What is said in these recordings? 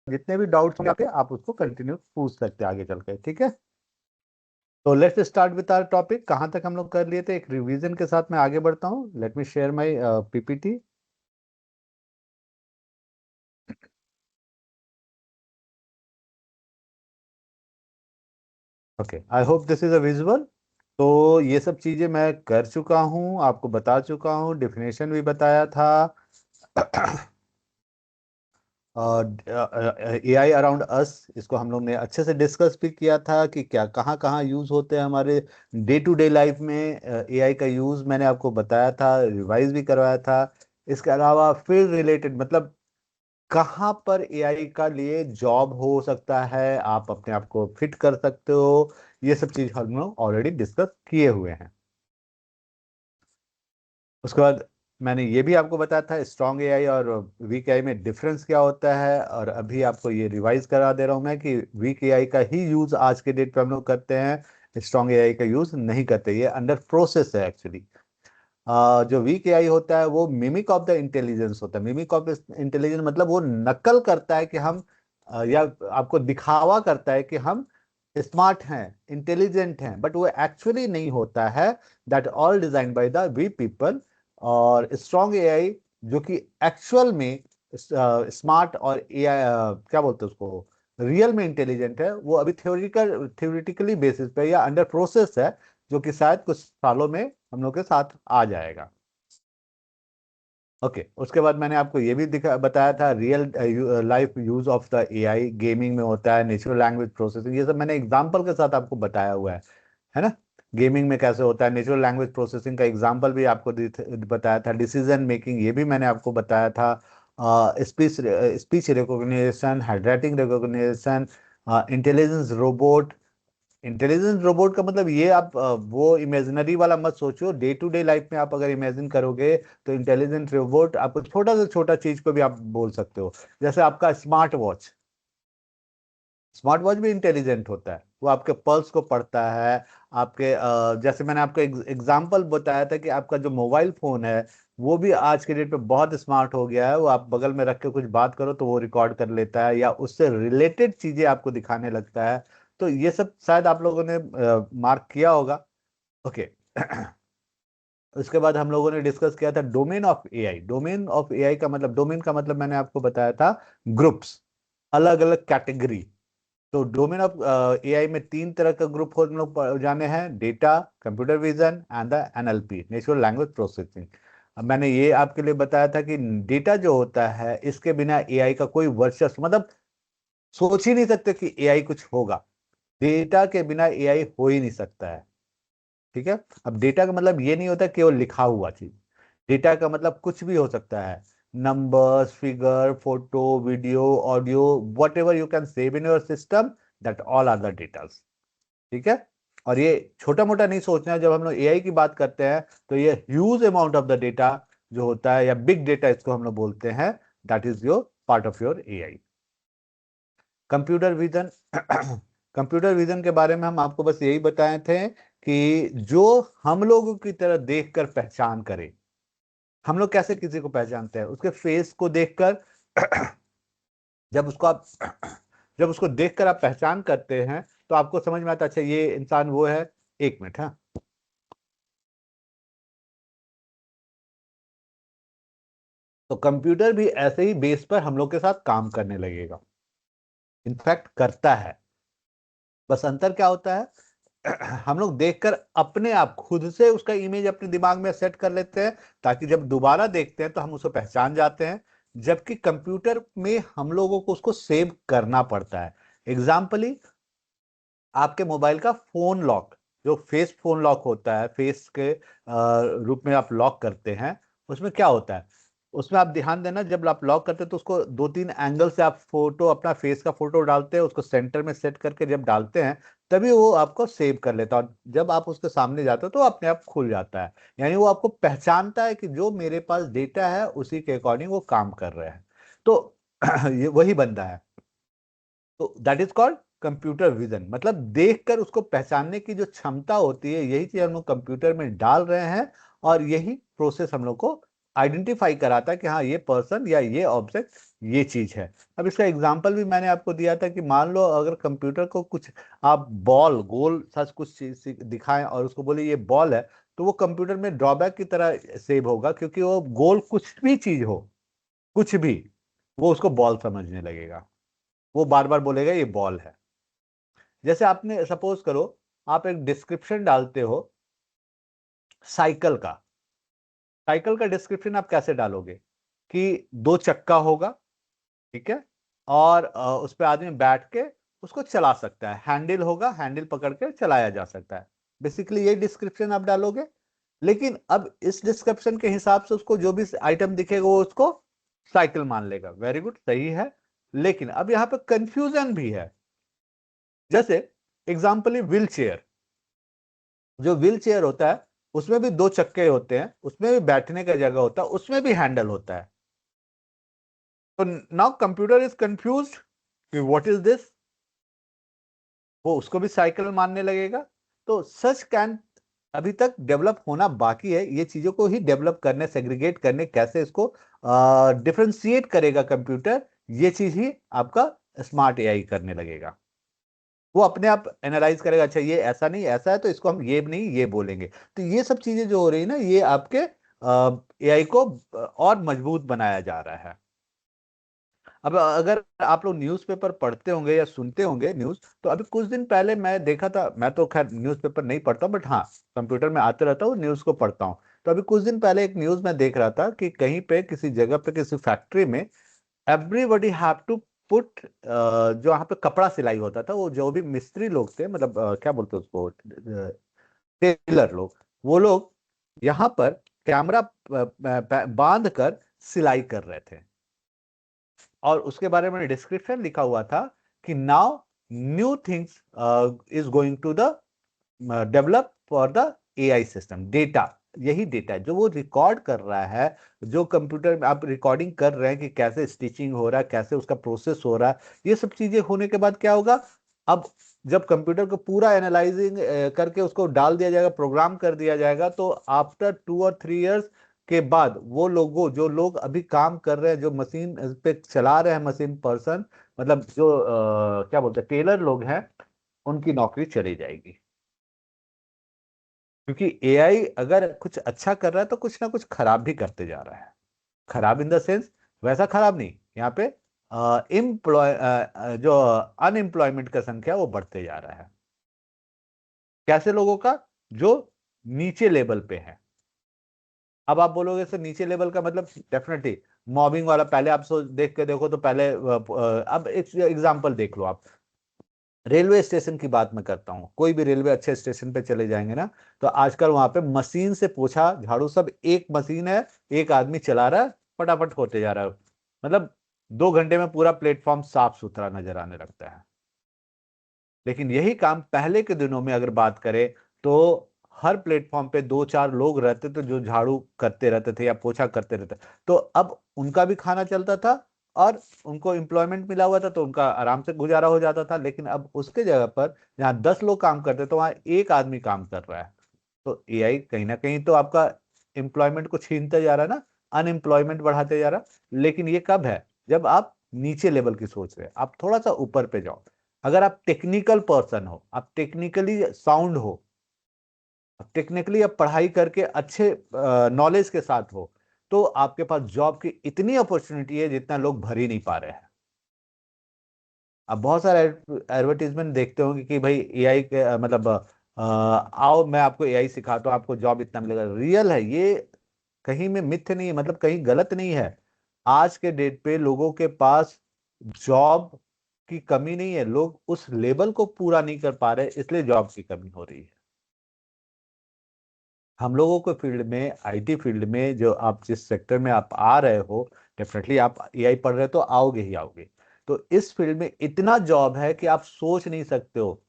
जितने भी डाउट्स होंगे आपके, आप उसको कंटिन्यू पूछ सकते हैं आगे चल के, ठीक है। तो let's start with our topic. कहाँ तक हम लोग कर लिए थे, एक रिवीजन के साथ मैं आगे बढ़ता हूँ। Let me share my PPT. Okay, I hope this is a visual. तो ये सब चीजें मैं कर चुका हूँ, आपको बता चुका हूँ, डेफिनेशन भी बताया था। ए आई अराउंड अस, इसको हम लोग ने अच्छे से डिस्कस भी किया था कि क्या कहाँ कहाँ यूज होते हैं हमारे डे टू डे लाइफ में। ए आई का यूज मैंने आपको बताया था, रिवाइज भी करवाया था। इसके अलावा फील्ड रिलेटेड, मतलब कहाँ पर एआई का लिए जॉब हो सकता है, आप अपने आप को फिट कर सकते हो, ये सब चीज हम लोग ऑलरेडी डिस्कस किए हुए हैं। उसके बाद मैंने ये भी आपको बताया था स्ट्रॉन्ग एआई और वीक एआई में डिफरेंस क्या होता है, और अभी आपको ये रिवाइज करा दे रहा हूं मैं कि वीक एआई का ही यूज आज के डेट पे हम लोग करते हैं, स्ट्रॉन्ग एआई का यूज नहीं करते, ये अंडर प्रोसेस है एक्चुअली। जो वीक एआई होता है वो मिमिक ऑफ द इंटेलिजेंस होता है। मिमिक ऑफ इंटेलिजेंस मतलब वो नकल करता है कि हम या आपको दिखावा करता है कि हम स्मार्ट हैं, इंटेलिजेंट हैं, बट वो एक्चुअली नहीं होता है। That all design by the we people. और स्ट्रॉन्ग एआई जो कि एक्चुअल में स्मार्ट और एआई क्या बोलते हैं उसको, रियल में इंटेलिजेंट है, वो अभी थ्योरेटिकली बेसिस पे या अंडर प्रोसेस है, जो कि शायद कुछ सालों में हम लोग के साथ आ जाएगा। ओके, उसके बाद मैंने आपको ये भी बताया था real life use of the AI gaming में होता है, नेचुरल लैंग्वेज प्रोसेसिंग, ये सब मैंने एग्जांपल के साथ आपको बताया हुआ है ना। गेमिंग में कैसे होता है, नेचुरल लैंग्वेज प्रोसेसिंग का एग्जांपल भी आपको बताया था। डिसीजन मेकिंग ये भी मैंने आपको बताया था। Speech speech recognition, handwriting recognition, intelligence robot. Intelligent robot का मतलब ये आप वो इमेजिनरी वाला मत सोचो, डे टू डे लाइफ में आप अगर इमेजिन करोगे तो इंटेलिजेंट रोबोट आपको छोटा से छोटा चीज को भी आप बोल सकते हो। जैसे आपका स्मार्ट वॉच, स्मार्ट वॉच भी इंटेलिजेंट होता है, वो आपके पल्स को पढ़ता है। आपके जैसे मैंने आपको एग्जांपल बताया था कि आपका जो मोबाइल फोन है वो भी आज के डेट पे बहुत स्मार्ट हो गया है, वो आप बगल में रख के कुछ बात करो तो वो रिकॉर्ड कर लेता है या उससे रिलेटेड चीजें आपको दिखाने लगता है। तो ये सब शायद आप लोगों ने मार्क किया होगा। ओके। उसके बाद हम लोगों ने डिस्कस किया था domain of AI. Domain of AI का मतलब, डोमेन का मतलब मैंने आपको बताया था ग्रुप्स, अलग अलग कैटेगरी। तो डोमेन ऑफ एआई में तीन तरह का ग्रुप हम लोग जाने हैं, data, computer vision and the NLP, natural language processing. अब मैंने ये आपके लिए बताया था कि डेटा जो होता है इसके बिना एआई का कोई वर्चस्व, मतलब सोच ही नहीं सकते कि एआई कुछ होगा। डेटा के बिना एआई हो ही नहीं सकता है, ठीक है। अब डेटा का मतलब ये नहीं होता केवल लिखा हुआ चीज, डेटा का मतलब कुछ भी हो सकता है, numbers, figure, photo, video, audio, whatever you can save in your system, that all are the datas, ठीक है। और ये छोटा मोटा नहीं सोचना है, जब हम लोग एआई की बात करते हैं तो ये huge amount of the data जो होता है, या बिग डेटा इसको हम लोग बोलते हैं, that is your part of your AI. Computer vision. Computer vision के बारे में हम आपको बस यही बताए थे कि जो हम लोगों की तरह देखकर पहचान करे। हम लोग कैसे किसी को पहचानते हैं, उसके फेस को देखकर। जब उसको आप जब उसको देखकर आप पहचान करते हैं तो आपको समझ में आता है अच्छा ये इंसान वो है। एक मिनट, हाँ। तो कंप्यूटर भी ऐसे ही बेस पर हम लोग के साथ काम करने लगेगा, इनफैक्ट करता है। बस अंतर क्या होता है, हम लोग देखकर अपने आप खुद से उसका इमेज अपने दिमाग में सेट कर लेते हैं, ताकि जब दोबारा देखते हैं तो हम उसको पहचान जाते हैं। जबकि कंप्यूटर में हम लोगों को उसको सेव करना पड़ता है। एग्जाम्पली, आपके मोबाइल का फोन लॉक, जो फेस फोन लॉक होता है, फेस के रूप में आप लॉक करते हैं, उसमें क्या होता है, उसमें आप ध्यान देना, जब आप लॉक करते हैं तो उसको दो तीन एंगल से आप फोटो, अपना फेस का फोटो डालते हैं, उसको सेंटर में सेट करके जब डालते हैं तभी वो आपको सेव कर लेता है, और जब आप उसके सामने जाते हो तो अपने आप खुल जाता है। यानी वो आपको पहचानता है कि जो मेरे पास डेटा है उसी के अकॉर्डिंग वो काम कर रहे हैं। तो ये वही बंदा है। तो that is called computer vision, मतलब देखकर उसको पहचानने की जो क्षमता होती है, यही चीज हम लोग कंप्यूटर में डाल रहे हैं, और यही प्रोसेस हम लोग को आइडेंटिफाई कराता है कि हाँ ये पर्सन या ये ऑब्जेक्ट ये चीज है। अब इसका एग्जांपल भी मैंने आपको दिया था कि मान लो अगर कंप्यूटर को कुछ आप बॉल गोल सच कुछ चीज दिखाएं और उसको बोले ये बॉल है, तो वो कंप्यूटर में ड्रॉबैक की तरह सेव होगा, क्योंकि वो गोल कुछ भी चीज हो, कुछ भी, वो उसको बॉल समझने लगेगा, वो बार बार बोलेगा ये बॉल है। जैसे आपने सपोज करो आप एक डिस्क्रिप्शन डालते हो साइकिल का, साइकिल का डिस्क्रिप्शन आप कैसे डालोगे कि दो चक्का होगा, ठीक है, और उस पे आदमी बैठ के उसको चला सकता है, हैंडल होगा, हैंडल पकड़ के चलाया जा सकता है, बेसिकली ये डिस्क्रिप्शन आप डालोगे। लेकिन अब इस डिस्क्रिप्शन के हिसाब से उसको जो भी आइटम दिखेगा वो उसको साइकिल मान लेगा, वेरी गुड, सही है। लेकिन अब यहां पे कंफ्यूजन भी है। जैसे एग्जाम्पली व्हील चेयर, जो व्हील चेयर होता है उसमें भी दो चक्के होते हैं, उसमें भी बैठने का जगह होता है, उसमें भी हैंडल होता है। तो नाउ कंप्यूटर इज कंफ्यूज्ड कि व्हाट इज दिस, वो उसको भी साइकिल मानने लगेगा। तो सच कैन अभी तक डेवलप होना बाकी है, ये चीजों को ही डेवलप करने, सेग्रीगेट करने, कैसे इसको डिफरेंशिएट करेगा कंप्यूटर, ये चीज ही आपका स्मार्ट एआई करने लगेगा। वो अपने आप एनालाइज करेगा, अच्छा ये ऐसा नहीं ऐसा है तो इसको हम ये नहीं ये बोलेंगे। तो ये सब चीजें जो हो रही है ना, ये आपके एआई को और मजबूत बनाया जा रहा है। अब अगर आप लोग न्यूज़पेपर पढ़ते होंगे या सुनते होंगे न्यूज़, तो अभी कुछ दिन पहले मैं देखा था, मैं तो खैर न्यूज़पेपर नहीं पढ़ता बट हाँ कंप्यूटर में आते रहता हूँ, न्यूज़ को पढ़ता हूँ। तो अभी कुछ दिन पहले एक न्यूज़ में देख रहा था कि कहीं पे किसी जगह पे किसी फैक्ट्री में एवरीबॉडी हैव टू पुट, जो वहाँ पे कपड़ा सिलाई होता था, वो जो भी मिस्त्री लोग थे, मतलब क्या बोलते हैं उसको, टेलर लोग, वो लोग यहाँ पर कैमरा बांध कर सिलाई कर रहे थे। और उसके बारे में डिस्क्रिप्शन लिखा हुआ था कि now new things is going to the develop for the AI system. Data, यही डेटा है जो वो रिकॉर्ड कर रहा है, जो कंप्यूटर में आप रिकॉर्डिंग कर रहे हैं कि कैसे स्टिचिंग हो रहा है, कैसे उसका प्रोसेस हो रहा है, ये सब चीजें होने के बाद क्या होगा, अब जब कंप्यूटर को पूरा एनालाइजिंग करके उसको डाल दिया जाएगा, प्रोग्राम कर दिया जाएगा, तो आफ्टर 2 और 3 इयर्स के बाद वो लोगों, जो लोग अभी काम कर रहे हैं, जो मशीन पे चला रहे हैं, मशीन पर्सन, मतलब जो क्या बोलते हैं टेलर लोग हैं, उनकी नौकरी चली जाएगी। क्योंकि एआई अगर कुछ अच्छा कर रहा है तो कुछ ना कुछ खराब भी करते जा रहा है। खराब इन द सेंस, वैसा खराब नहीं, यहाँ पे एम्प्लॉय जो अनएम्प्लॉयमेंट का संख्या वो बढ़ते जा रहा है। कैसे लोगों का, जो नीचे लेवल पे है। अब आप बोलोगे सर नीचे लेवल का मतलब, डेफिनेटली मॉबिंग वाला, पहले आप सोच देख के देखो तो पहले अब एक एग्जांपल देख लो आप, रेलवे स्टेशन की बात मैं करता हूँ, कोई भी रेलवे अच्छे स्टेशन पे चले जाएंगे ना, तो आजकल वहां पे मशीन से पोछा झाड़ू सब एक मशीन है, एक आदमी चला रहा है, फटाफट होते जा रहा है, मतलब 2 घंटे में पूरा प्लेटफॉर्म साफ सुथरा नजर आने लगता है। लेकिन यही काम पहले के दिनों में अगर बात करें, तो हर प्लेटफॉर्म पे 2 4 लोग रहते थे जो झाड़ू करते रहते थे या पोछा करते रहते। तो अब उनका भी खाना चलता था और उनको एम्प्लॉयमेंट मिला हुआ था, तो उनका आराम से गुजारा हो जाता था। लेकिन अब उसके जगह पर जहाँ 10 लोग काम करते तो वहां एक आदमी काम कर रहा है। तो एआई कहीं ना कहीं तो आपका एम्प्लॉयमेंट को छीनते जा रहा है ना, अनएम्प्लॉयमेंट बढ़ाते जा रहा। लेकिन ये कब है, जब आप नीचे लेवल की सोच रहे हैं, आप थोड़ा सा ऊपर पे जाओ। अगर आप टेक्निकल पर्सन हो, आप टेक्निकली साउंड हो, टेक्निकली आप पढ़ाई करके अच्छे नॉलेज के साथ हो, तो आपके पास जॉब की इतनी अपॉर्चुनिटी है जितना लोग भर ही नहीं पा रहे हैं। अब बहुत सारे एडवर्टीजमेंट देखते होंगे कि भाई एआई के मतलब आओ मैं आपको एआई सिखाता हूँ, आपको जॉब इतना मिलेगा। रियल है ये, कहीं में मिथ्य नहीं है, मतलब कहीं गलत नहीं है। आज के डेट पे लोगों के पास जॉब की कमी नहीं है, लोग उस लेवल को पूरा नहीं कर पा रहे, इसलिए जॉब की कमी हो रही है। हम लोगों के फील्ड में, आईटी फील्ड में, जो आप जिस सेक्टर में आप आ रहे हो, डेफिनेटली आप एआई पढ़ रहे हो तो आओगे ही आओगे। तो इस फील्ड में इतना जॉब है कि आप सोच नहीं सकते हो।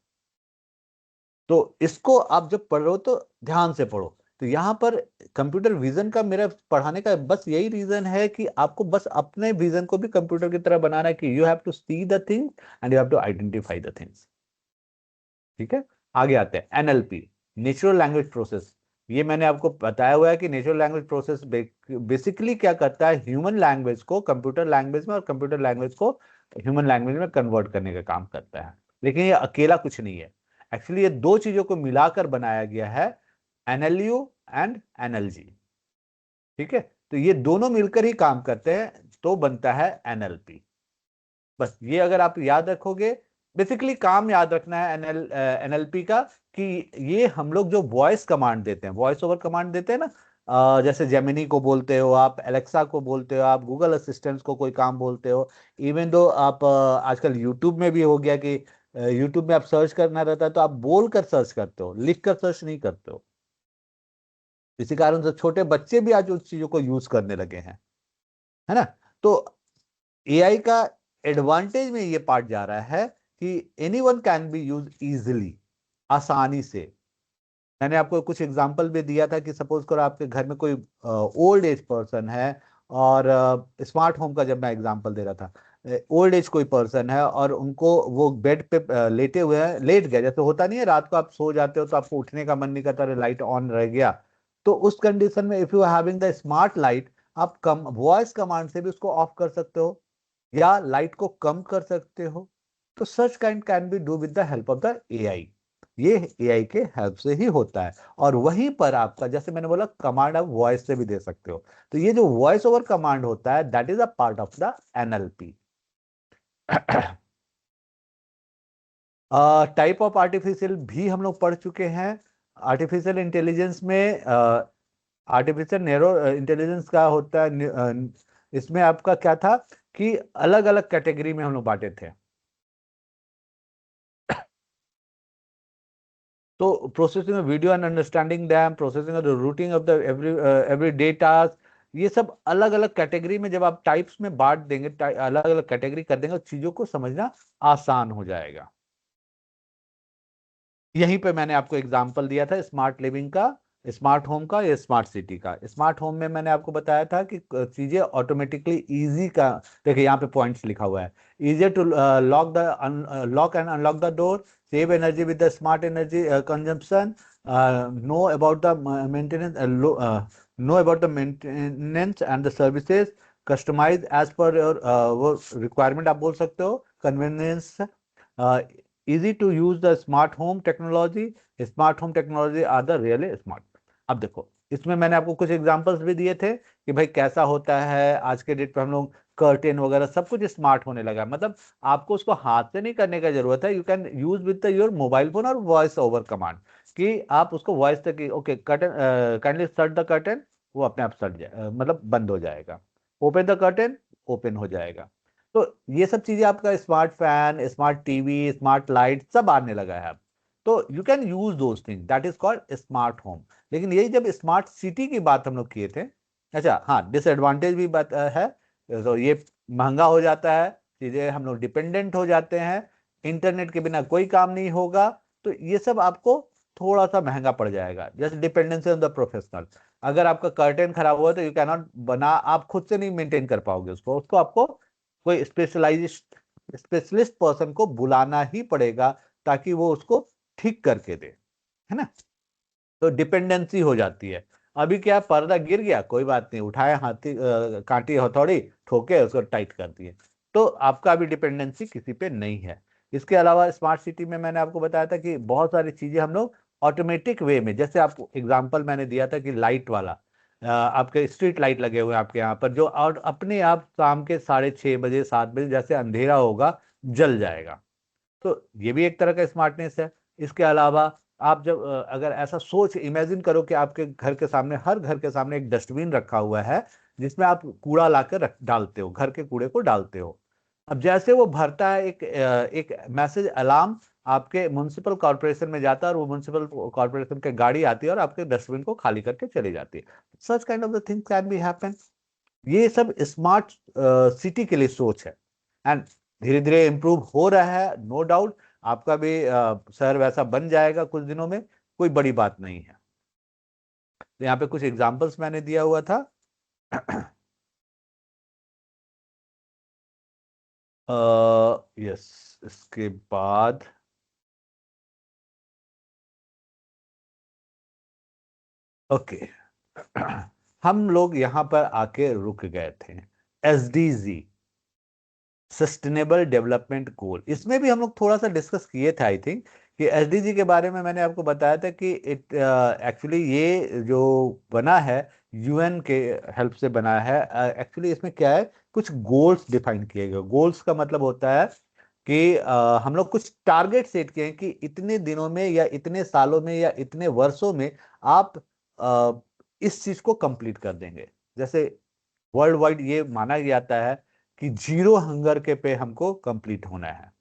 तो इसको आप जब पढ़ रहे हो तो ध्यान से पढ़ो। तो यहाँ पर कंप्यूटर विजन का मेरा पढ़ाने का बस यही रीजन है कि आपको बस अपने विजन को भी कंप्यूटर की तरह बनाना है, कि you have to see the things and you have to identify the things. ठीक है, आगे आते हैं एनएलपी, नेचुरल लैंग्वेज प्रोसेस। ये मैंने आपको बताया हुआ है कि नेचुरल लैंग्वेज प्रोसेस बेसिकली क्या करता है, ह्यूमन लैंग्वेज को कंप्यूटर लैंग्वेज में और कंप्यूटर लैंग्वेज को ह्यूमन लैंग्वेज में कन्वर्ट करने का काम करता है। लेकिन ये अकेला कुछ नहीं है, एक्चुअली ये दो चीजों को मिलाकर बनाया गया है, एनएलयू एंड एनएलजी। ठीक है, तो ये दोनों मिलकर ही काम करते हैं तो बनता है एनएलपी। बस ये अगर आप याद रखोगे, बेसिकली काम याद रखना है एनएलपी का, कि ये हम लोग जो वॉइस कमांड देते हैं, वॉइस ओवर कमांड देते हैं ना, जैसे जेमिनी को बोलते हो आप, एलेक्सा को बोलते हो आप, गूगल असिस्टेंट को कोई काम बोलते हो, इवन दो आप आजकल यूट्यूब में भी हो गया कि यूट्यूब में आप सर्च करना रहता है तो आप बोल कर सर्च करते हो, लिख कर सर्च नहीं करते हो। इसी कारण से छोटे बच्चे भी आज उस चीजों को यूज करने लगे हैं, है ना। तो एआई का एडवांटेज में ये पार्ट जा रहा है कि anyone can be use easily, आसानी से। मैंने आपको कुछ एग्जांपल भी दिया था कि सपोज करो आपके घर में कोई ओल्ड एज पर्सन है, और स्मार्ट होम का जब मैं एग्जांपल दे रहा था, ओल्ड एज कोई पर्सन है और उनको वो बेड पे लेटे हुए हैं, लेट गए, जैसे होता नहीं है रात को आप सो जाते हो तो आपको उठने का मन नहीं करता, लाइट ऑन रह गया, तो उस कंडीशन में if you having the smart light, आप कम वॉइस कमांड से भी उसको ऑफ कर सकते हो या लाइट को कम कर सकते हो। तो such kind can be do with the help of the AI. ये एआई के हेल्प से ही होता है। और वहीं पर आपका, जैसे मैंने बोला, कमांड आप वॉइस से भी दे सकते हो, तो ये जो वॉइस ओवर कमांड होता है that is a part of the NLP. Type of artificial भी हम लोग पढ़ चुके हैं। आर्टिफिशियल इंटेलिजेंस में आर्टिफिशियल नैरो इंटेलिजेंस का होता है, इसमें आपका क्या था कि अलग अलग कैटेगरी में हम लोग बांटे थे। तो processing of video and understanding them, processing of the routing of the every day task, ये सब अलग अलग कैटेगरी में जब आप टाइप्स में बांट देंगे, अलग अलग कैटेगरी कर देंगे, चीजों को समझना आसान हो जाएगा। यहीं पे मैंने आपको एग्जांपल दिया था स्मार्ट लिविंग का, स्मार्ट होम का या स्मार्ट सिटी का। स्मार्ट होम में मैंने आपको बताया था कि चीजें ऑटोमेटिकली इजी का, देखिए यहाँ पे पॉइंट्स लिखा हुआ है, easier to lock and unlock the door, save energy with the smart energy consumption, know about the maintenance, know about the maintenance and the services, customise as per your वो requirement आप बोल सकते हो, convenience, easy to use the smart home technology, smart home technology are the really smart। अब देखो, इसमें मैंने आपको कुछ एग्जांपल्स भी दिए थे कि भाई कैसा होता है आज के डेट पे हम लोग, कर्टेन वगैरह सब कुछ स्मार्ट होने लगा है। मतलब आपको उसको हाथ से नहीं करने का जरूरत है, you can use with your mobile phone और वॉइस ओवर कमांड, कि आप उसको वॉइस तक, okay curtain kindly shut the curtain, वो अपने आप शट जाए, मतलब बंद हो जाएगा, ओपन द कर्टन, ओपन हो जाएगा। तो ये सब चीजें आपका smart fan, smart TV, smart light सब आने लगा है अब। तो you can use those thing, that is called smart home. लेकिन यही जब स्मार्ट सिटी की बात हम लोग किए थे, अच्छा हाँ, डिसएडवांटेज भी बात है, तो ये महंगा हो जाता है, चीजें हम लोग डिपेंडेंट हो जाते हैं, इंटरनेट के बिना कोई काम नहीं होगा, तो ये सब आपको थोड़ा सा महंगा पड़ जाएगा। जैसे डिपेंडेंसी ऑन द प्रोफेशनल, अगर आपका कर्टेन खराब हुआ तो यू कैनॉट बना, आप खुद से नहीं मेंटेन कर पाओगे उसको, उसको आपको कोई स्पेशलाइजिस्ट स्पेशलिस्ट पर्सन को बुलाना ही पड़ेगा ताकि वो उसको ठीक करके दे, है ना। तो डिपेंडेंसी हो जाती है। अभी क्या, पर्दा गिर गया, कोई बात नहीं, उठाए हाथी कांटी हथौड़ी, ठोके उसको टाइट कर दिए, तो आपका अभी डिपेंडेंसी किसी पे नहीं है। इसके अलावा स्मार्ट सिटी में मैंने आपको बताया था कि बहुत सारी चीजें हम लोग ऑटोमेटिक वे में, जैसे आपको एग्जांपल मैंने दिया था कि लाइट वाला, आपके स्ट्रीट लाइट लगे हुए हैं आपके यहाँ पर, जो और अपने आप शाम के 6:30 बजे 7 बजे जैसे अंधेरा होगा जल जाएगा। तो ये भी एक तरह का स्मार्टनेस है। इसके अलावा आप जब अगर ऐसा सोच इमेजिन करो कि आपके घर के सामने, हर घर के सामने एक डस्टबिन रखा हुआ है जिसमें आप कूड़ा लाकर रख डालते हो, घर के कूड़े को डालते हो। अब जैसे वो भरता है, एक मैसेज अलार्म आपके म्युनिसिपल कॉर्पोरेशन में जाता है और वो म्युनिसिपल कॉर्पोरेशन की गाड़ी आती है और आपके डस्टबिन को खाली करके चली जाती है। Such kind of the things can be happen. ये सब स्मार्ट सिटी के लिए सोच है, एंड धीरे धीरे इंप्रूव हो रहा है, नो डाउट। आपका भी शहर वैसा बन जाएगा कुछ दिनों में, कोई बड़ी बात नहीं है। तो यहाँ पे कुछ एग्जांपल्स मैंने दिया हुआ था। यस, इसके बाद ओके। हम लोग यहाँ पर आके रुक गए थे। एसडीजी, सस्टेनेबल डेवलपमेंट गोल, इसमें भी हम लोग थोड़ा सा डिस्कस किए थे आई थिंक, कि एसडीजी के बारे में मैंने आपको बताया था कि इट एक्चुअली ये जो बना है यूएन के हेल्प से बना है। एक्चुअली इसमें क्या है, कुछ गोल्स डिफाइन किए गए। गोल्स का मतलब होता है कि हम लोग कुछ टारगेट सेट किए हैं कि इतने दिनों में या इतने सालों में या इतने वर्षों में आप अ, इस चीज को कंप्लीट कर देंगे। जैसे वर्ल्ड वाइड ये माना जाता है कि जीरो हंगर के पे हमको कंप्लीट होना है।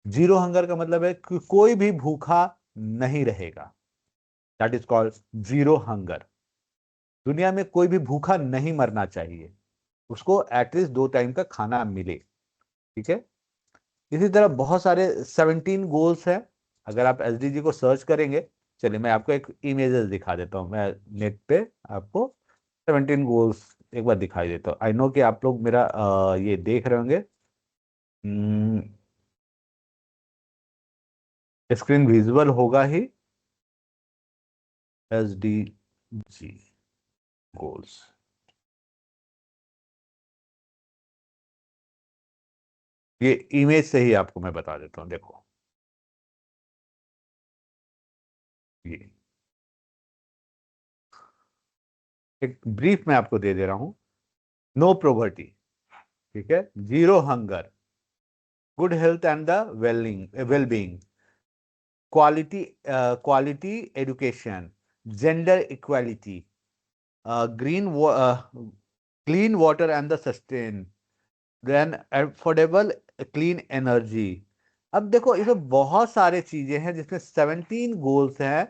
जीरो हंगर का मतलब है कि कोई भी भूखा नहीं रहेगा। That is called zero hunger. दुनिया में कोई भी भूखा नहीं मरना चाहिए, उसको एटलीस्ट 2 टाइम का खाना मिले। ठीक है। इसी तरह बहुत सारे 17 गोल्स हैं। अगर आप एसडीजी को सर्च करेंगे, चलिए मैं आपको एक इमेजेस दिखा देता हूं, मैं नेट पे आपको 17 गोल्स एक बार दिखाई देता हूँ। आई नो कि आप लोग मेरा ये देख रहे होंगे। स्क्रीन विजुअल होगा ही। एस डी जी गोल्स, ये इमेज से ही आपको मैं बता देता हूं, देखो ये एक ब्रीफ मैं आपको दे दे रहा हूं। नो प्रोवर्टी, ठीक है, zero hunger, good health and the wellbeing, quality quality education, gender equality, green clean water and the sustain, then affordable clean energy. अब देखो इसमें बहुत सारे चीजें हैं जिसमें 17 गोल्स हैं।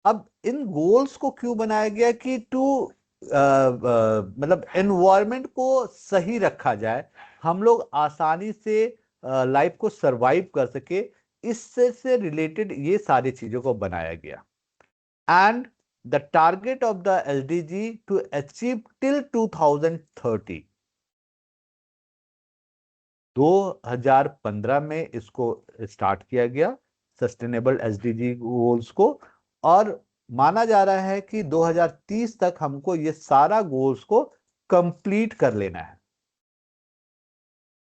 अब इन गोल्स को क्यों बनाया गया कि टू मतलब एनवायरमेंट को सही रखा जाए, हम लोग आसानी से लाइफ को सरवाइव कर सके। इससे से रिलेटेड ये सारी चीजों को बनाया गया। And the target of the SDG to achieve till 2030, 2015 में इसको स्टार्ट किया गया, सस्टेनेबल एसडीजी गोल्स को। और माना जा रहा है कि 2030 तक हमको ये सारा गोल्स को कंप्लीट कर लेना है।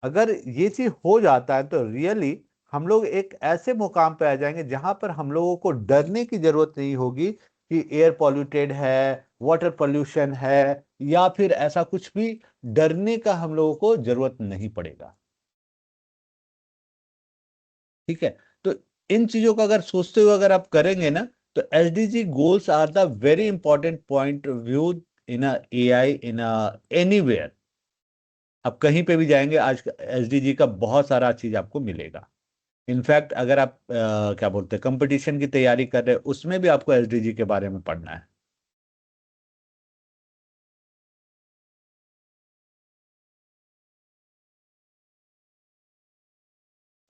अगर ये चीज हो जाता है तो रियली हम लोग एक ऐसे मुकाम पे आ जाएंगे जहां पर हम लोगों को डरने की जरूरत नहीं होगी कि एयर पॉल्यूटेड है, वाटर पोल्यूशन है, या फिर ऐसा कुछ भी डरने का हम लोगों को जरूरत नहीं पड़ेगा। ठीक है। तो इन चीजों का अगर सोचते हुए अगर आप करेंगे ना, तो SDG goals are the very important point view in AI in anywhere. आप कहीं पे भी जाएंगे आज एसडीजी का बहुत सारा चीज आपको मिलेगा। इनफैक्ट अगर आप क्या बोलते हैं कंपटीशन की तैयारी कर रहे हैं, उसमें भी आपको एसडीजी के बारे में पढ़ना है।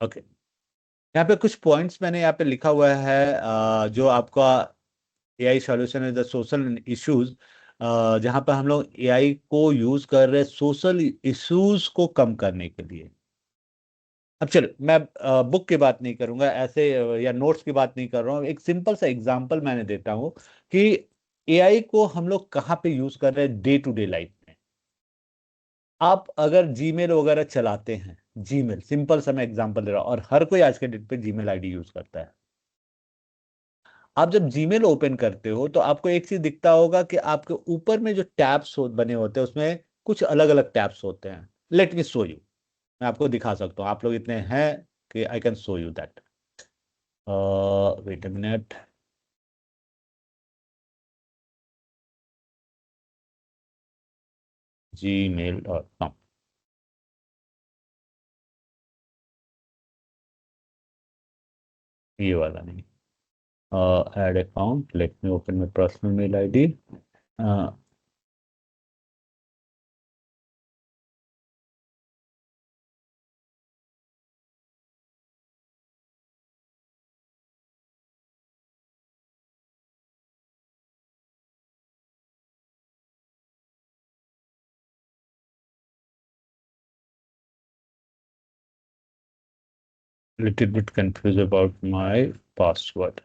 ओके। यहाँ पे कुछ पॉइंट्स मैंने यहाँ पे लिखा हुआ है, जो आपका AI solution is the social issues, जहां पर हम लोग एआई को यूज कर रहे हैं सोशल इश्यूज को कम करने के लिए। अब चलो मैं बुक की बात नहीं करूंगा ऐसे, या नोट्स की बात नहीं कर रहा हूँ, एक सिंपल सा एग्जांपल मैंने देता हूँ कि एआई को हम लोग कहाँ पे यूज कर रहे हैं डे टू डे लाइफ में। आप अगर जीमेल वगैरह चलाते हैं, जीमेल सिंपल सा मैं एग्जांपल दे रहा हूँ, और हर कोई आज के डेट पे जीमेल आईडी यूज करता है। आप जब जीमेल ओपन करते हो तो आपको एक चीज दिखता होगा कि आपके ऊपर में जो टैब्स बने होते हैं उसमें कुछ अलग अलग टैब्स होते हैं। लेट मी शो यू, मैं आपको दिखा सकता हूँ, आप लोग इतने हैं कि I can show you that. Wait a minute. gmail.com, ये वाला नहीं। Add account, let me open my personal mail ID. Little bit confuse about my password.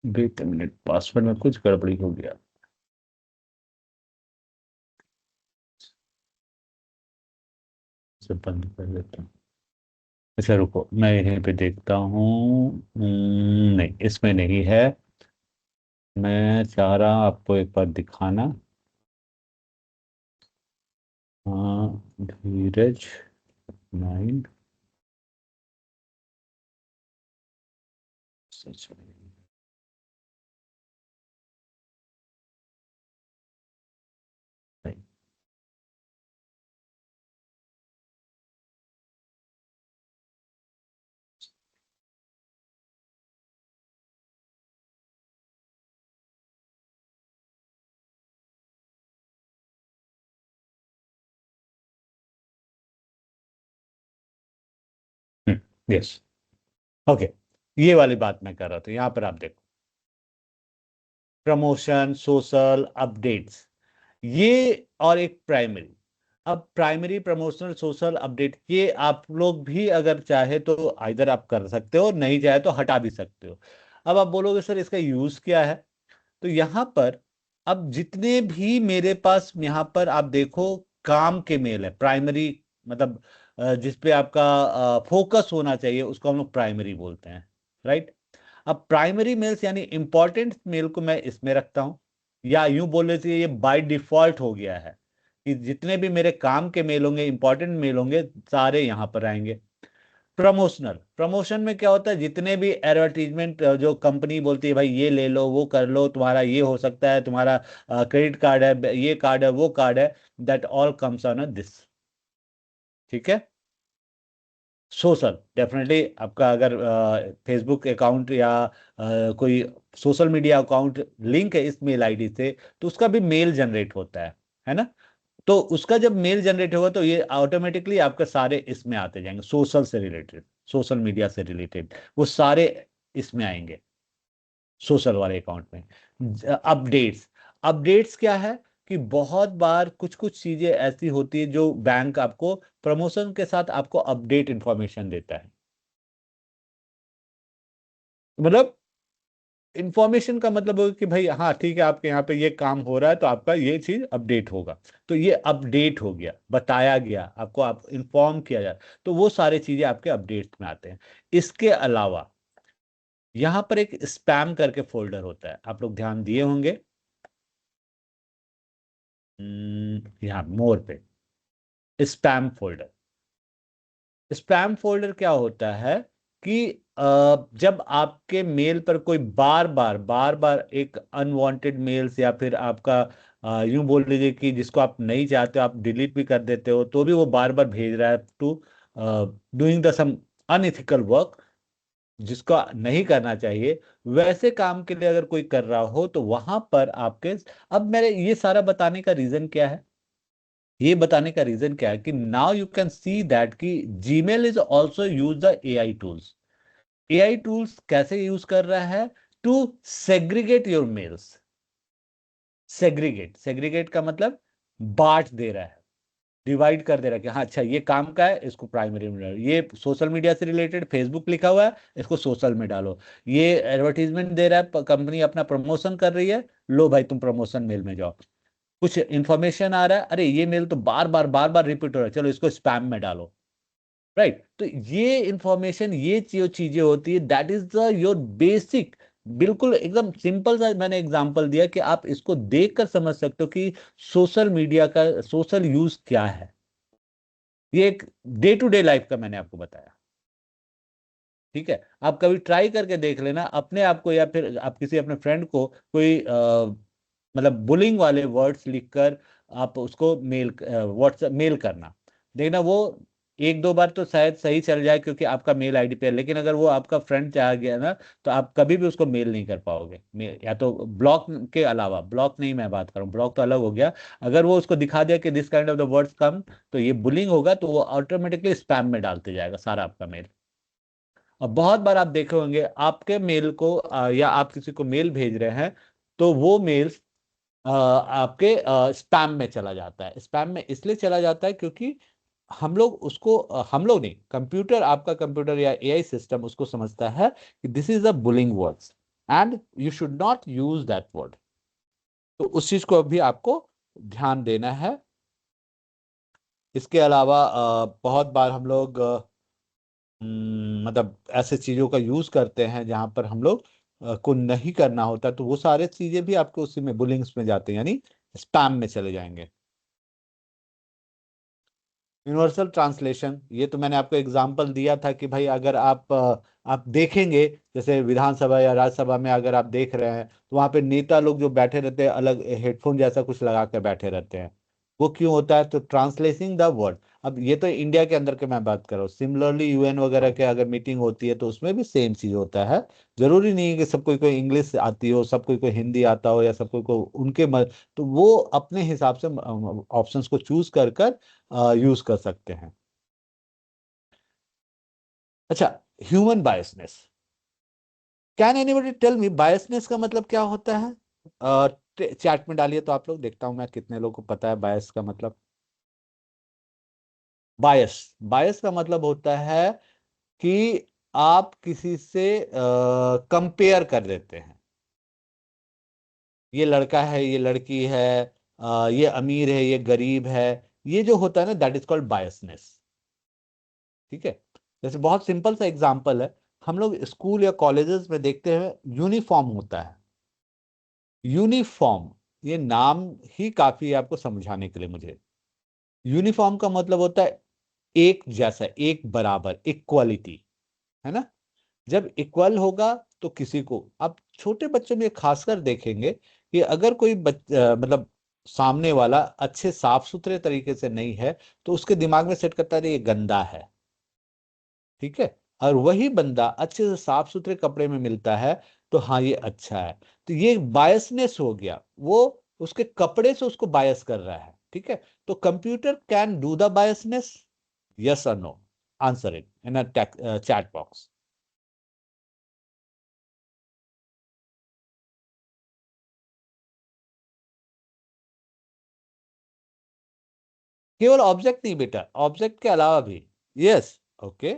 Wait minute, password में कुछ गड़बड़ी हो गया। इसे बंद कर देता हूँ। अच्छा रुको, मैं यहीं पे देखता हूँ। नहीं, इसमें नहीं है। मैं चाह रहा आपको एक बार दिखाना। हाँ, धीरज 9 सच में। नहीं। यस। ओके, ये वाली बात मैं कर रहा था। यहाँ पर आप देखो, प्रमोशन, सोशल अपडेट्स, ये और एक प्राइमरी। अब प्राइमरी, प्रमोशनल, सोशल अपडेट, ये आप लोग भी अगर चाहे तो इधर आप कर सकते हो, नहीं चाहे तो हटा भी सकते हो। अब आप बोलोगे सर इसका यूज क्या है? तो यहाँ पर अब जितने भी मेरे पास यहाँ पर आप देखो, काम के मेल है प्राइमरी, मतलब जिस पे आपका फोकस होना चाहिए उसको हम लोग प्राइमरी बोलते हैं, राइट? अब प्राइमरी मेल्स यानी इंपॉर्टेंट मेल को मैं इसमें रखता हूं, या यूं बोल लेते ये बाय डिफॉल्ट हो गया है कि जितने भी मेरे काम के मेल होंगे, इंपॉर्टेंट मेल होंगे, सारे यहां पर आएंगे। प्रमोशनल, प्रमोशन में क्या होता है, जितने भी एडवर्टीजमेंट जो कंपनी बोलती है भाई ये ले लो, वो कर लो, तुम्हारा ये हो सकता है, तुम्हारा क्रेडिट कार्ड है, ये कार्ड है, वो कार्ड है, that all comes on this. ठीक है। सोशल, डेफिनेटली आपका अगर फेसबुक अकाउंट या कोई सोशल मीडिया अकाउंट लिंक है इस मेल आईडी से, तो उसका भी मेल जनरेट होता है ना? तो उसका जब मेल जनरेट होगा तो ये ऑटोमेटिकली आपके सारे इसमें आते जाएंगे, सोशल से रिलेटेड, सोशल मीडिया से रिलेटेड, वो सारे इसमें आएंगे, सोशल वाले अकाउंट में। अपडेट्स, अपडेट्स क्या है कि बहुत बार कुछ कुछ चीजें ऐसी होती है जो बैंक आपको प्रमोशन के साथ आपको अपडेट इंफॉर्मेशन देता है। मतलब इंफॉर्मेशन का मतलब होगा कि भाई हाँ ठीक है, आपके यहाँ पे ये काम हो रहा है तो आपका ये चीज अपडेट होगा। तो ये अपडेट हो गया, बताया गया आपको, आप इंफॉर्म किया जाए, तो वो सारी चीजें आपके अपडेट में आते हैं। इसके अलावा यहाँ पर एक स्पैम करके फोल्डर होता है, आप लोग ध्यान दिए होंगे। यहाँ मोर पे स्पैम फोल्डर। स्पैम फोल्डर क्या होता है कि जब आपके मेल पर कोई बार बार एक अनवांटेड मेल्स, या फिर आपका यूं बोल लीजिए कि जिसको आप नहीं चाहते हो, आप डिलीट भी कर देते हो, तो भी वो बार बार भेज रहा है to doing the some unethical work, जिसको नहीं करना चाहिए, वैसे काम के लिए अगर कोई कर रहा हो तो वहां पर आपके। अब मेरे ये सारा बताने का रीजन क्या है? ये बताने का रीजन क्या है कि now you can see that कि Gmail is also use the AI tools. AI tools कैसे यूज कर रहा है? To segregate your mails. Segregate, segregate का मतलब बांट दे रहा है, डिवाइड कर दे रहा है कि हाँ अच्छा ये काम का है, इसको प्राइमरी में डालो, ये सोशल मीडिया से रिलेटेड फेसबुक लिखा हुआ है, इसको सोशल में डालो, ये एडवर्टीजमेंट दे रहा है, कंपनी अपना प्रमोशन कर रही है, लो भाई तुम प्रमोशन मेल में जाओ। कुछ इंफॉर्मेशन आ रहा है, अरे ये मेल तो बार बार रिपीट हो रहा है, चलो इसको स्पैम में डालो, राइट? तो ये इंफॉर्मेशन, ये जो चीजें होती है, that is the your basic, बिल्कुल एकदम सिंपल सा मैंने एग्जांपल दिया कि आप इसको देखकर समझ सकते हो कि सोशल मीडिया का सोशल यूज क्या है। ये एक डे टू डे लाइफ का मैंने आपको बताया। ठीक है, आप कभी ट्राई करके देख लेना अपने आप को, या फिर आप किसी अपने फ्रेंड को कोई मतलब बुलिंग वाले वर्ड्स लिखकर आप उसको मेल, व्हाट्सएप मेल करना, देखना वो एक दो बार तो शायद सही चल जाए क्योंकि आपका मेल आईडी पे है, लेकिन अगर वो आपका फ्रेंड चाह गया ना, तो आप कभी भी उसको मेल नहीं कर पाओगे। या तो ब्लॉक के अलावा, ब्लॉक नहीं मैं बात कर रहा हूँ, ब्लॉक तो अलग हो गया, अगर वो उसको दिखा दिया कि this kind of the words come, तो ये बुलिंग होगा, तो वो ऑटोमेटिकली स्पैम में डालते जाएगा सारा आपका मेल। और बहुत बार आप देखे होंगे आपके मेल को या आप किसी को मेल भेज रहे हैं, तो वो मेल आपके स्पैम में चला जाता है। स्पैम में इसलिए चला जाता है क्योंकि हम लोग उसको हम लोग नहीं, कंप्यूटर, आपका कंप्यूटर या एआई सिस्टम उसको समझता है कि this is a bullying words, and you should not use that word. तो उस चीज को भी आपको ध्यान देना है। इसके अलावा बहुत बार हम लोग मतलब ऐसे चीजों का यूज करते हैं जहां पर हम लोग को नहीं करना होता, तो वो सारे चीजें भी आपको उसी में बुलिंग्स में जाते हैं, यानी स्पैम में चले जाएंगे। यूनिवर्सल ट्रांसलेशन, ये तो मैंने आपको एग्जांपल दिया था कि भाई अगर आप देखेंगे, जैसे विधानसभा या राज्यसभा में अगर आप देख रहे हैं, तो वहां पे नेता लोग जो बैठे रहते हैं अलग हेडफोन जैसा कुछ लगा कर बैठे रहते हैं। वो क्यों होता है? तो ट्रांसलेटिंग द वर्ड। अब ये तो इंडिया के अंदर के मैं बात कर रहा हूँ, सिमिलरली यूएन वगैरह के अगर मीटिंग होती है तो उसमें भी सेम चीज होता है। जरूरी नहीं है कि सब कोई इंग्लिश आती हो, सब कोई हिंदी आता हो, या सब कोई उनके तो वो अपने हिसाब से ऑप्शंस को चूज कर कर यूज कर सकते हैं। अच्छा, human biasness, can anybody tell me biasness का मतलब क्या होता है? चैट में डालिए तो आप लोग, देखता हूं मैं कितने लोगों को पता है बायस का मतलब। बायस, बायस का मतलब होता है कि आप किसी से कंपेयर कर देते हैं। ये लड़का है, ये लड़की है, ये अमीर है, ये गरीब है। ये जो होता है ना, दैट इज कॉल्ड बायसनेस। ठीक है। जैसे बहुत सिंपल सा एग्जांपल है, हम लोग स्कूल या कॉलेजेस में देखते हैं यूनिफॉर्म होता है। यूनिफॉर्म, ये नाम ही काफी है आपको समझाने के लिए मुझे। यूनिफॉर्म का मतलब होता है एक जैसा, एक बराबर, इक्वलिटी, है ना। जब इक्वल होगा तो किसी को, आप छोटे बच्चों में खासकर देखेंगे कि अगर कोई मतलब सामने वाला अच्छे साफ सुथरे तरीके से नहीं है, तो उसके दिमाग में सेट करता है ये गंदा है। ठीक है। और वही बंदा अच्छे से साफ सुथरे कपड़े में मिलता है, तो हाँ ये अच्छा है। तो ये बायसनेस हो गया, वो उसके कपड़े से उसको बायस कर रहा है। ठीक है। तो computer can do the business, yes और no? Answer it in a chat box. केवल ऑब्जेक्ट नहीं बेटा, ऑब्जेक्ट के अलावा भी। Yes. Okay.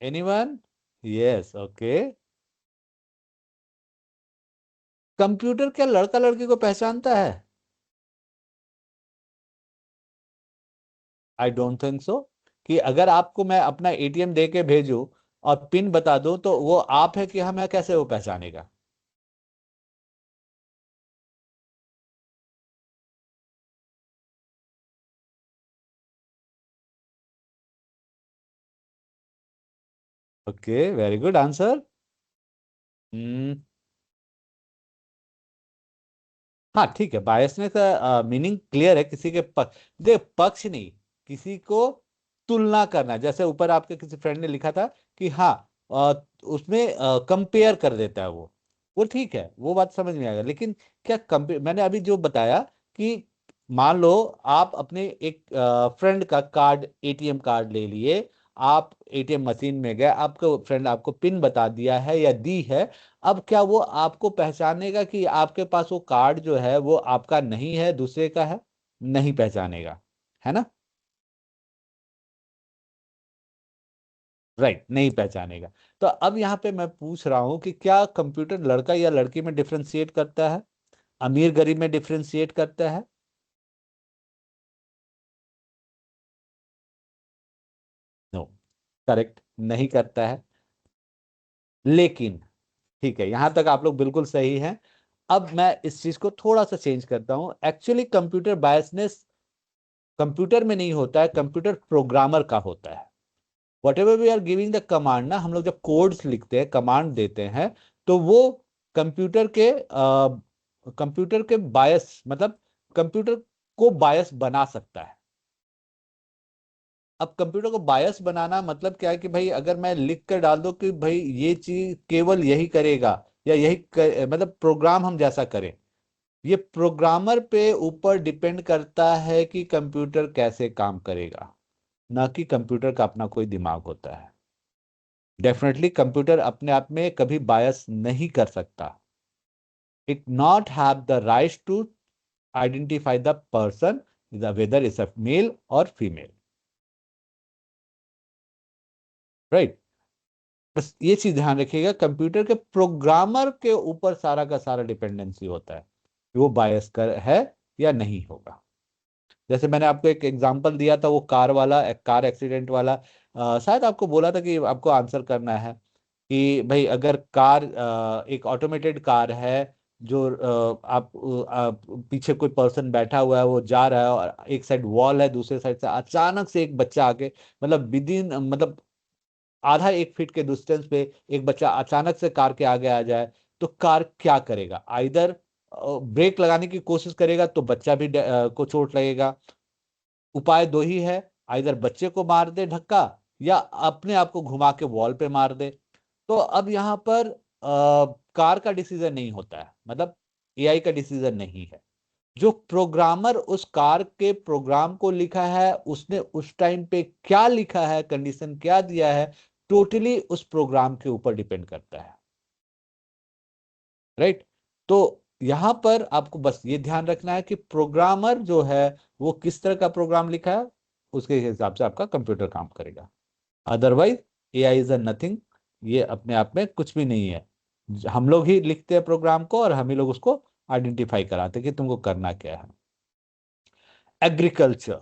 Anyone? Yes. Okay. Computer क्या लड़का लड़की को पहचानता है? I don't think so. कि अगर आपको मैं अपना एटीएम दे के भेजूं और पिन बता दूं, तो वो आप है कि हम है, कैसे वो पहचानेगा? Okay, very good answer. Hmm. हाँ ठीक है, बायसनेस का मीनिंग क्लियर है, किसी के देख पक्ष नहीं, किसी को तुलना करना। जैसे ऊपर आपके किसी फ्रेंड ने लिखा था कि हाँ, उसमें कंपेयर कर देता है वो ठीक है, वो बात समझ में आएगा। लेकिन क्या कंपेयर, मैंने अभी जो बताया कि मान लो आप अपने एक फ्रेंड का कार्ड, एटीएम कार्ड ले लिए, आप एटीएम मशीन में गए, आपका फ्रेंड आपको पिन बता दिया है या दी है। अब क्या वो आपको पहचानेगा कि आपके पास वो कार्ड जो है वो आपका नहीं है, दूसरे का है? नहीं पहचानेगा, है ना। राइट, नहीं पहचानेगा। तो अब यहाँ पे मैं पूछ रहा हूं कि क्या कंप्यूटर लड़का या लड़की में डिफरेंशिएट करता है, अमीर गरीब में डिफरेंशिएट करता है? नो, करेक्ट, नहीं करता है। लेकिन ठीक है, यहां तक आप लोग बिल्कुल सही हैं। अब मैं इस चीज को थोड़ा सा चेंज करता हूं। एक्चुअली कंप्यूटर बायसनेस कंप्यूटर में नहीं होता है, कंप्यूटर प्रोग्रामर का होता है। Whatever we are giving the command ना, हम लोग जब कोड्स लिखते हैं, कमांड देते हैं, तो वो कंप्यूटर के कंप्यूटर के बायस, मतलब कंप्यूटर को बायस बना सकता है। अब कंप्यूटर को बायस बनाना मतलब क्या है कि भाई अगर मैं लिख कर डाल दूं कि भाई ये चीज केवल यही करेगा, या मतलब प्रोग्राम हम जैसा करें, ये प्रोग्रामर पे ऊपर डिपेंड करता है कि कंप्यूटर कैसे काम करेगा, ना कि कंप्यूटर का अपना कोई दिमाग होता है। डेफिनेटली कंप्यूटर अपने आप में कभी बायस नहीं कर सकता। It not have the right to identify the person, whether is a male और फीमेल। राइट। बस ये चीज ध्यान रखिएगा, कंप्यूटर के प्रोग्रामर के ऊपर सारा का सारा डिपेंडेंसी होता है कि वो बायस कर है या नहीं होगा। जैसे मैंने आपको एक एग्जांपल दिया था वो कार वाला, कार एक्सीडेंट वाला, शायद आपको बोला था कि आपको आंसर करना है कि भाई अगर कार एक ऑटोमेटेड कार है जो आप पीछे कोई पर्सन बैठा हुआ है, वो जा रहा है और एक साइड वॉल है, दूसरे साइड से अचानक से एक बच्चा आके, मतलब विद इन मतलब आधा 1 फीट के डिस्टेंस पे एक बच्चा अचानक से कार के आगे आ जाए, तो कार क्या करेगा? आइदर ब्रेक लगाने की कोशिश करेगा तो बच्चा भी को चोट लगेगा। उपाय दो ही है, आइदर बच्चे को मार दे धक्का या अपने आप को घुमा के वॉल पे मार दे। तो अब यहाँ पर कार का डिसीजन नहीं होता है, मतलब एआई का डिसीजन नहीं है। जो प्रोग्रामर उस कार के प्रोग्राम को लिखा है, उसने उस टाइम पे क्या लिखा है, कंडीशन क्या दिया है, टोटली उस प्रोग्राम के ऊपर डिपेंड करता है। राइट? तो यहां पर आपको बस ये ध्यान रखना है कि प्रोग्रामर जो है वो किस तरह का प्रोग्राम लिखा है, उसके हिसाब से आपका कंप्यूटर काम करेगा। Otherwise AI is a nothing, ये अपने आप में कुछ भी नहीं है। हम लोग ही लिखते हैं प्रोग्राम को और हम ही लोग उसको आइडेंटिफाई कराते हैं कि तुमको करना क्या है। Agriculture,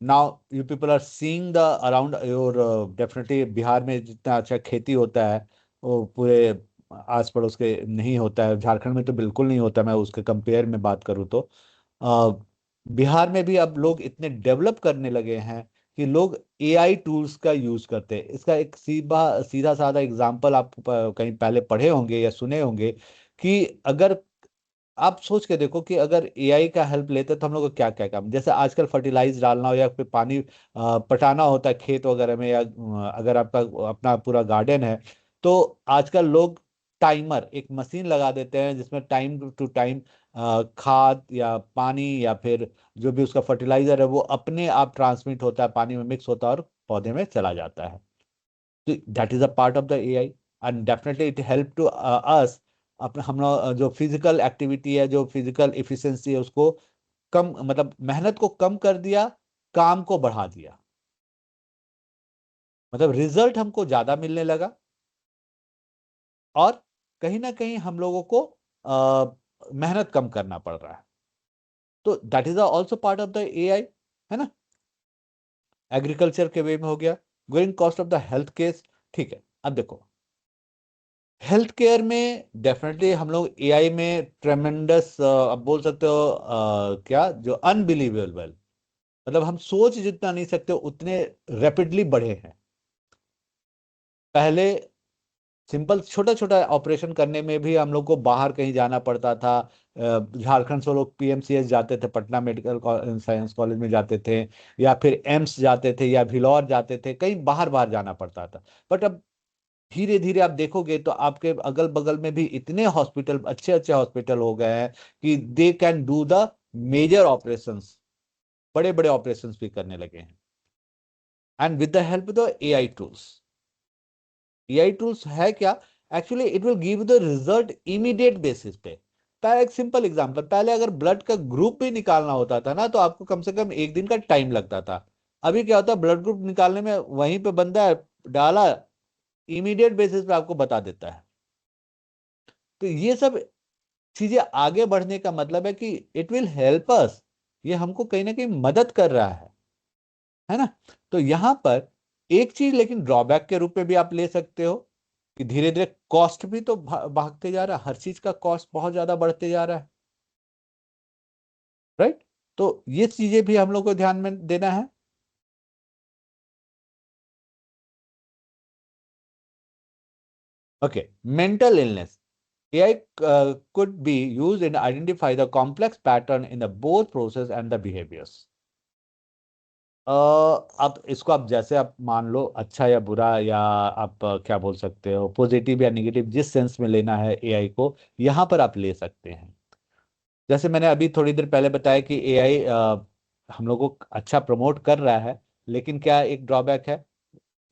now you people are seeing the around your, definitely Bihar में जितना अच्छा खेती होता है वो पूरे आस पड़ोस के नहीं होता है, झारखंड में तो बिल्कुल नहीं होता। मैं उसके कंपेयर में बात करूँ तो बिहार में भी अब लोग इतने डेवलप करने लगे हैं कि लोग एआई टूल्स का यूज करते हैं। इसका एक सीधा सीधा साधा एग्जांपल आप कहीं पहले पढ़े होंगे या सुने होंगे कि अगर आप सोच के देखो कि अगर एआई का हेल्प लेते तो हम लोग को क्या क्या काम, जैसे आजकल फर्टिलाइज डालना हो या फिर पानी पटाना होता है खेत वगैरह में, या अगर आपका अपना पूरा गार्डन है, तो आजकल लोग टाइमर एक मशीन लगा देते हैं जिसमें टाइम टू टाइम खाद या पानी या फिर जो भी उसका फर्टिलाइजर है वो अपने आप ट्रांसमिट होता है, पानी में मिक्स होता है और पौधे में चला जाता है। तो that is a part of the AI and definitely it help to us. अपना हम लोग जो फिजिकल एक्टिविटी है, जो फिजिकल इफिशिएंसी है, उसको कम, मतलब मेहनत को कम कर दिया, काम को बढ़ा दिया, मतलब रिजल्ट हमको ज्यादा मिलने लगा और कहीं ना कहीं हम लोगों को मेहनत कम करना पड़ रहा है। तो that is also part of the AI, है ना? एग्रीकल्चर के वे में हो गया। Going cost of the health case, ठीक है। अब देखो हेल्थ केयर में डेफिनेटली हम लोग एआई में ट्रेमेंडस, अब बोल सकते हो क्या, जो अनबिलीवेबल, मतलब हम सोच जितना नहीं सकते उतने रैपिडली बढ़े हैं। पहले सिंपल छोटा छोटा ऑपरेशन करने में भी हम लोग को बाहर कहीं जाना पड़ता था। झारखंड से लोग पीएमसीएच जाते थे, पटना मेडिकल साइंस कॉलेज में जाते थे, या फिर एम्स जाते थे या भिलौर जाते थे, कहीं बाहर बाहर जाना पड़ता था। बट अब धीरे धीरे आप देखोगे तो आपके अगल बगल में भी इतने हॉस्पिटल, अच्छे अच्छे हॉस्पिटल हो गए हैं कि they can do the major operations, बड़े बड़े ऑपरेशंस भी करने लगे हैं, and with the help the AI tools. AI tools है क्या? Actually it will give the result immediate basis पे। पहले एक सिंपल एग्जांपल, पहले अगर ब्लड का ग्रुप भी निकालना होता था ना तो आपको कम से कम 1 दिन का टाइम लगता था। अभी क्या होता है, ब्लड ग्रुप निकालने में वहीं पे बंदा है, डाला, इमीडिएट बेसिस पे आपको बता देता है। तो ये सब चीजें आगे बढ़ने का मतलब है कि इट विल हेल्प अस, ये हमको कहीं ना कहीं मदद कर रहा है ना? तो यहां पर एक चीज लेकिन ड्रॉबैक के रूप में भी आप ले सकते हो कि धीरे धीरे कॉस्ट भी तो भागते जा रहा है, हर चीज का कॉस्ट बहुत ज्यादा बढ़ते जा रहा है। राइट? तो ये चीजें भी हम लोग को ध्यान में देना है। Okay, mental illness, AI could be used in identify the complex pattern in the both process and the behaviors. आप इसको, आप जैसे आप मान लो अच्छा या बुरा, या आप क्या बोल सकते हो, पॉजिटिव या निगेटिव, जिस सेंस में लेना है एआई को यहाँ पर आप ले सकते हैं। जैसे मैंने अभी थोड़ी देर पहले बताया कि एआई हम लोगों को अच्छा प्रमोट कर रहा है, लेकिन क्या एक ड्रॉबैक है,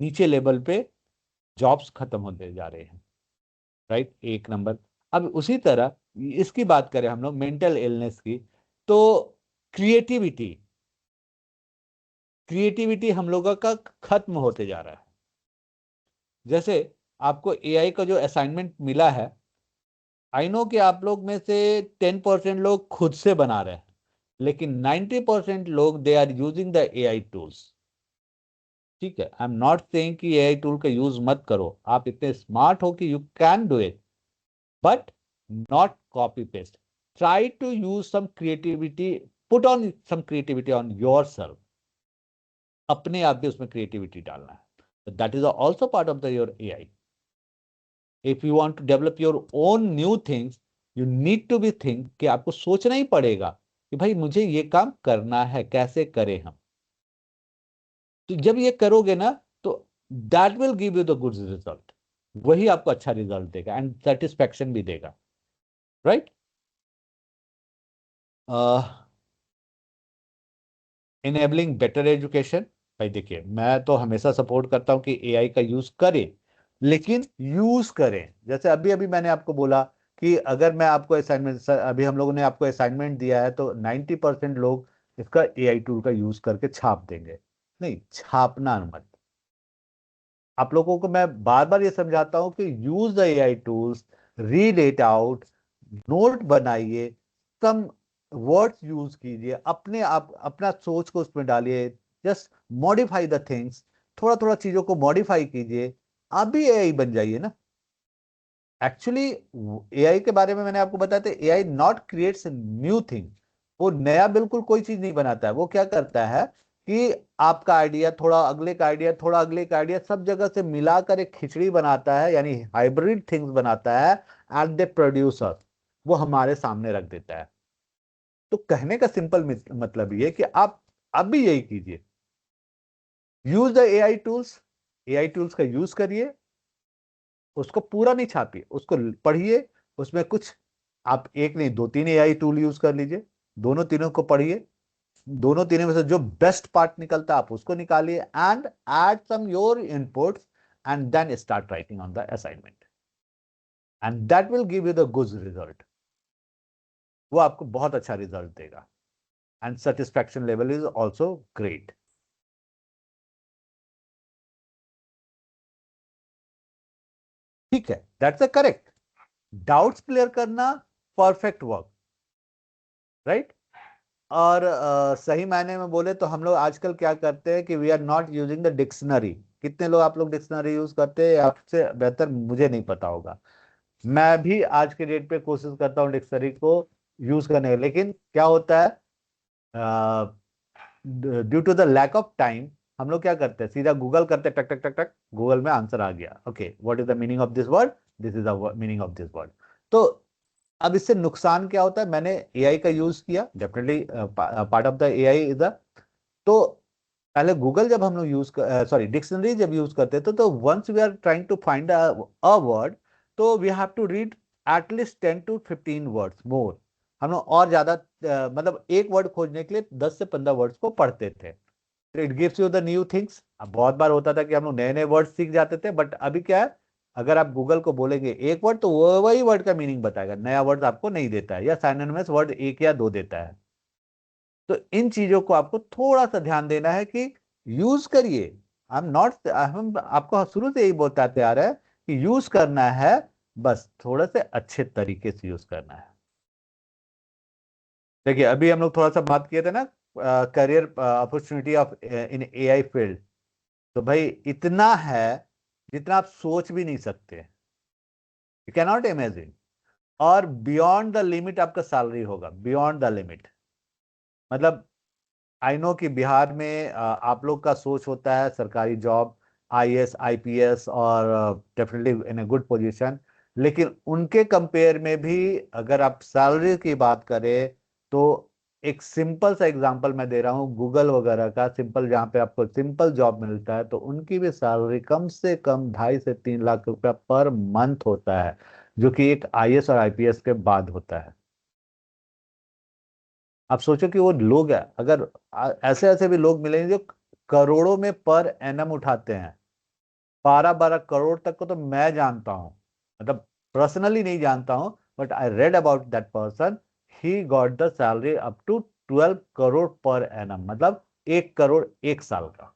नीचे लेवल पे जॉब्स खत्म होते जा रहे हैं। राइट? एक नंबर। अब उसी तरह इसकी बात करें हम लोग मेंटल इलनेस की, तो क्रिएटिविटी, क्रिएटिविटी हम लोगों का खत्म होते जा रहा है। जैसे आपको एआई का जो असाइनमेंट मिला है, आई नो कि आप लोग में से 10% लोग खुद से बना रहे हैं, लेकिन 90% लोग they are using the AI tools. ठीक है, आई एम नॉट सेइंग कि एआई टूल का यूज मत करो, आप इतने स्मार्ट हो कि you can do it, but not copy paste. Try to use some creativity, put on some creativity on yourself. अपने आप भी उसमें क्रिएटिविटी डालना है, that is also part of the your AI. If you want to develop your own new things, you need to be think कि आपको सोचना ही पड़ेगा कि भाई मुझे ये काम करना है, कैसे करें हम। तो जब ये करोगे ना, तो that will give you the good result. वही आपको अच्छा रिजल्ट देगा एंड सेटिस्फेक्शन भी देगा, राइट। Enabling better education. भाई देखिए, मैं तो हमेशा सपोर्ट करता हूं कि एआई का यूज करें, लेकिन यूज करें। जैसे अभी अभी मैंने आपको बोला कि अगर मैं आपको असाइनमेंट, अभी हम लोगों ने आपको असाइनमेंट दिया है, तो 90% लोग इसका एआई टूल का यूज करके छाप देंगे। नहीं, छापना मत। आप लोगों को मैं बार बार ये समझाता हूं कि use the AI tools, read it out, note बनाइए, सम वर्ड्स यूज कीजिए, अपने आप अपना सोच को उसमें डालिए, जस्ट मॉडिफाई द थिंग्स। थोड़ा थोड़ा चीजों को मॉडिफाई कीजिए, आप भी एआई बन जाइए ना। एक्चुअली एआई के बारे में मैंने आपको बताया था, AI not creates new thing. वो नया बिल्कुल कोई चीज नहीं बनाता है। वो क्या करता है कि आपका आइडिया, थोड़ा अगले का आइडिया, थोड़ा अगले का आइडिया, सब जगह से मिलाकर एक खिचड़ी बनाता है, यानी हाइब्रिड थिंग्स बनाता है, एंड दे प्रोड्यूसर वो हमारे सामने रख देता है। तो कहने का सिंपल मतलब ये कि आप अब भी यही कीजिए, use the AI tools. AI tools का यूज करिए, उसको पूरा नहीं छापिए, उसको पढ़िए। उसमें कुछ, आप एक नहीं दो तीन एआई टूल यूज कर लीजिए, दोनों तीनों को पढ़िए, दोनों तीनों में से जो बेस्ट पार्ट निकलता है आप उसको निकालिए, and add some your inputs, and then start writing on the assignment, and that will give you the good result. वो आपको बहुत अच्छा रिजल्ट देगा, and satisfaction level is also great. ठीक है, that's a correct. Doubts clear करना, perfect work, right. और सही मायने में बोले तो हम लोग आजकल क्या करते हैं कि we are not using the dictionary. कितने लोग आप लोग डिक्शनरी यूज करते हैं, आपसे बेहतर मुझे नहीं पता होगा। मैं भी आज के डेट पे कोशिश करता हूँ डिक्शनरी को यूज करने का, लेकिन क्या होता है, due to the lack of time, हम लोग क्या करते हैं, सीधा गूगल करते हैं, टक टक टक टक, गूगल में आंसर आ गया, okay what is the meaning of this word, this is the meaning of this word. तो अब इससे नुकसान क्या होता है, मैंने एआई का यूज किया, definitely part of the AI is the, तो पहले गूगल जब हम लोग यूज सॉरी डिक्शनरी जब यूज करते थे, तो once we are trying to find a word, तो we have to read at least 10 to 15 words more. हम लोग और ज्यादा मतलब एक वर्ड खोजने के लिए 10 से 15 वर्ड्स को पढ़ते थे। तो it gives you the new things. अब बहुत बार होता था कि हम लोग नए नए वर्ड सीख जाते थे, बट अभी क्या है, अगर आप गूगल को बोलेंगे एक वर्ड, तो वो वही वर्ड का मीनिंग बताएगा, नया वर्ड आपको नहीं देता है, या साइनोनिमस वर्ड एक या दो देता है। तो इन चीजों को आपको थोड़ा सा ध्यान देना है कि यूज करिए। आई एम नॉट, हम आपको शुरू से यही बोलते आ रहे हैं कि यूज करना है, बस थोड़ा से अच्छे तरीके से यूज करना है। देखिए, अभी हम लोग थोड़ा सा बात किए थे ना, career opportunity of in AI field. तो भाई इतना है जितना आप सोच भी नहीं सकते, यू कैनॉट इमेजिन। और बियॉन्ड द लिमिट आपका सैलरी होगा, बियॉन्ड द लिमिट। मतलब आई नो कि बिहार में आप लोग का सोच होता है सरकारी जॉब, आईएएस आईपीएस, और definitely in a good position. लेकिन उनके कंपेयर में भी अगर आप सैलरी की बात करें, तो एक सिंपल सा एग्जांपल मैं दे रहा हूँ, गूगल वगैरह का सिंपल, जहाँ पे आपको सिंपल जॉब मिलता है, तो उनकी भी सैलरी कम से कम 2.5 से 3 लाख रुपया पर मंथ होता है, जो कि एक आईएएस और आईपीएस के बाद होता है। आप सोचो कि वो लोग है, अगर ऐसे ऐसे भी लोग मिलेंगे जो करोड़ों में पर एनम उठाते हैं, 12-12 करोड़ तक को तो मैं जानता हूं, मतलब पर्सनली नहीं जानता हूं, but I read about that person. He got the salary up to 12 crore per annum, मतलब 1 करोड़ 1 साल का।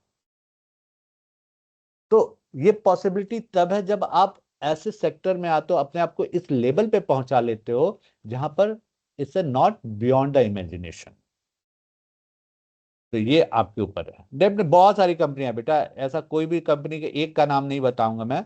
तो ये पॉसिबिलिटी तब है जब आप ऐसे सेक्टर में आते हो, अपने आप को इस लेवल पे पहुंचा लेते हो जहां पर it's not beyond the imagination. तो ये आपके ऊपर है। डेफिनेटली बहुत सारी कंपनियां बेटा, ऐसा कोई भी कंपनी के एक का नाम नहीं बताऊंगा मैं,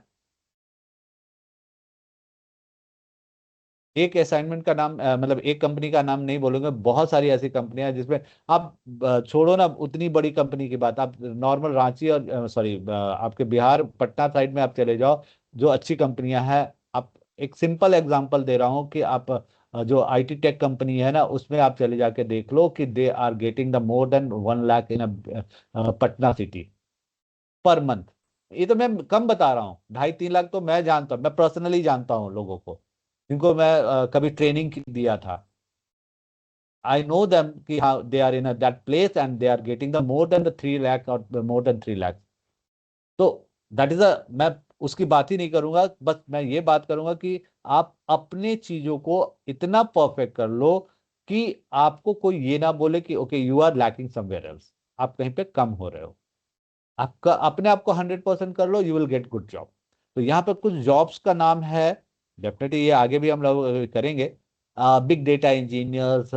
एक असाइनमेंट का नाम मतलब एक कंपनी का नाम नहीं बोलूंगा। बहुत सारी ऐसी कंपनियां हैं जिसमें आप छोड़ो ना उतनी बड़ी कंपनी की बात, आप नॉर्मल रांची और सॉरी आपके बिहार पटना साइड में आप चले जाओ, जो अच्छी कंपनियां हैं। आप एक सिंपल एग्जांपल दे रहा हूं कि आप जो आईटी टेक कंपनी है ना, उसमें आप चले जाके देख लो कि they are getting the more than 1 lakh in Patna city per month. ये तो मैं कम बता रहा हूँ, 2.5-3 लाख तो मैं जानता हूँ, मैं पर्सनली जानता हूँ लोगों को जिनको मैं कभी ट्रेनिंग दिया था। आई नो देम कि हाँ they are in that place and they are getting the more than the 3 lakh और मोर देन 3 लाख। तो दैट इज अ, मैं उसकी बात ही नहीं करूंगा, बस मैं ये बात करूंगा कि आप अपने चीजों को इतना परफेक्ट कर लो कि आपको कोई ये ना बोले कि okay you are lacking somewhere else, आप कहीं पे कम हो रहे हो। आपका अपने आप को 100% कर लो, you will get good job. तो यहाँ पे कुछ जॉब्स का नाम है, डेफिनेटली ये आगे भी हम लोग करेंगे। Big data engineers,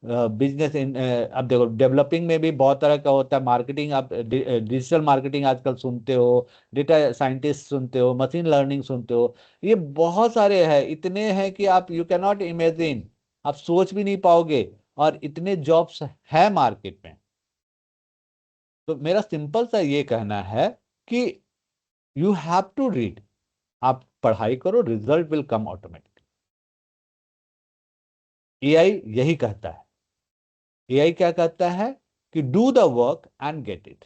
business in, अब देखो डेवलपिंग में भी बहुत तरह का होता है। मार्केटिंग, आप डिजिटल मार्केटिंग आजकल सुनते हो, डेटा साइंटिस्ट सुनते हो, मशीन लर्निंग सुनते हो। ये बहुत सारे हैं, इतने हैं कि आप यू कैन नॉट इमेजिन, आप सोच भी नहीं पाओगे। और इतने जॉब्स हैं मार्केट में। तो मेरा सिंपल सा ये कहना है कि यू हैव टू रीड, आप पढ़ाई करो, result will come automatic. AI यही कहता है। एआई क्या कहता है कि do the work and get it.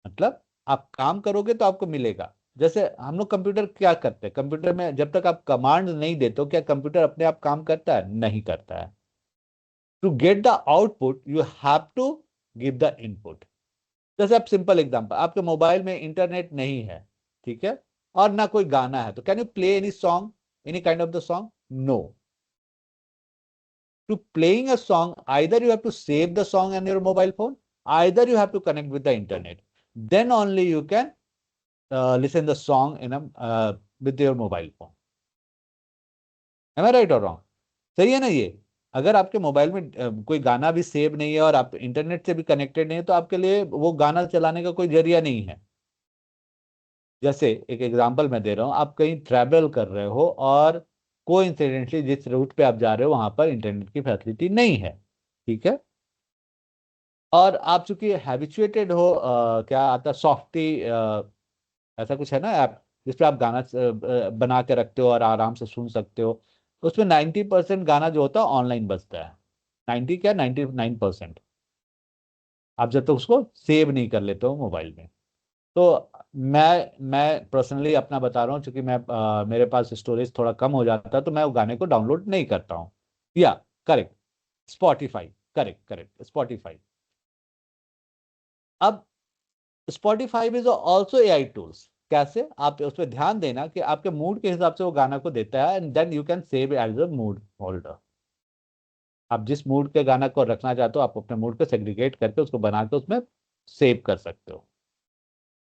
मतलब आप काम करोगे तो आपको मिलेगा। जैसे हम लोग कंप्यूटर क्या करते हैं, कंप्यूटर में जब तक आप कमांड नहीं देते हो, क्या कंप्यूटर अपने आप काम करता है? नहीं करता है। To get the output you have to give the input. जैसे आप सिंपल एग्जांपल, आपके मोबाइल में इंटरनेट नहीं है, ठीक है, और ना कोई गाना है, तो can you play any song, any kind of the song? No. To playing a song, either you have to save the song on your mobile phone, either you have to connect with the internet, then only you can listen the song in a with your mobile phone. Am I right or wrong? सही है ना ये? अगर आपके mobile में कोई गाना भी सेव नहीं है और आप इंटरनेट से भी कनेक्टेड नहीं है, तो आपके लिए वो गाना चलाने का कोई जरिया नहीं है। जैसे एक एग्जांपल मैं दे रहा हूँ, आप कहीं ट्रैवल कर रहे हो और कोइंसिडेंटली जिस रूट पे आप जा रहे हो वहां पर इंटरनेट की फैसिलिटी नहीं है, ठीक है, और आप चूंकि हैबिचुएटेड हो, क्या आता सॉफ्टी, ऐसा कुछ है ना ऐप जिसपे आप गाना बना के रखते हो और आराम से सुन सकते हो। उसमें 90% गाना जो होता है ऑनलाइन बजता है। 90 क्या, 99%। आप जब तक उसको सेव नहीं कर लेते हो मोबाइल में। तो मैं पर्सनली अपना बता रहा हूँ, क्योंकि मेरे पास स्टोरेज थोड़ा कम हो जाता है, तो मैं वो गाने को डाउनलोड नहीं करता हूँ। या correct, Spotify, correct correct, Spotify. अब Spotify is also AI tools. कैसे? आप उस पर ध्यान देना कि आपके मूड के हिसाब से वो गाना को देता है, and then you can save as a mood holder. आप जिस मूड के गाना को रखना चाहते हो, आप अपने मूड को सेग्रीगेट करके उसको बना के उसमें सेव कर सकते हो,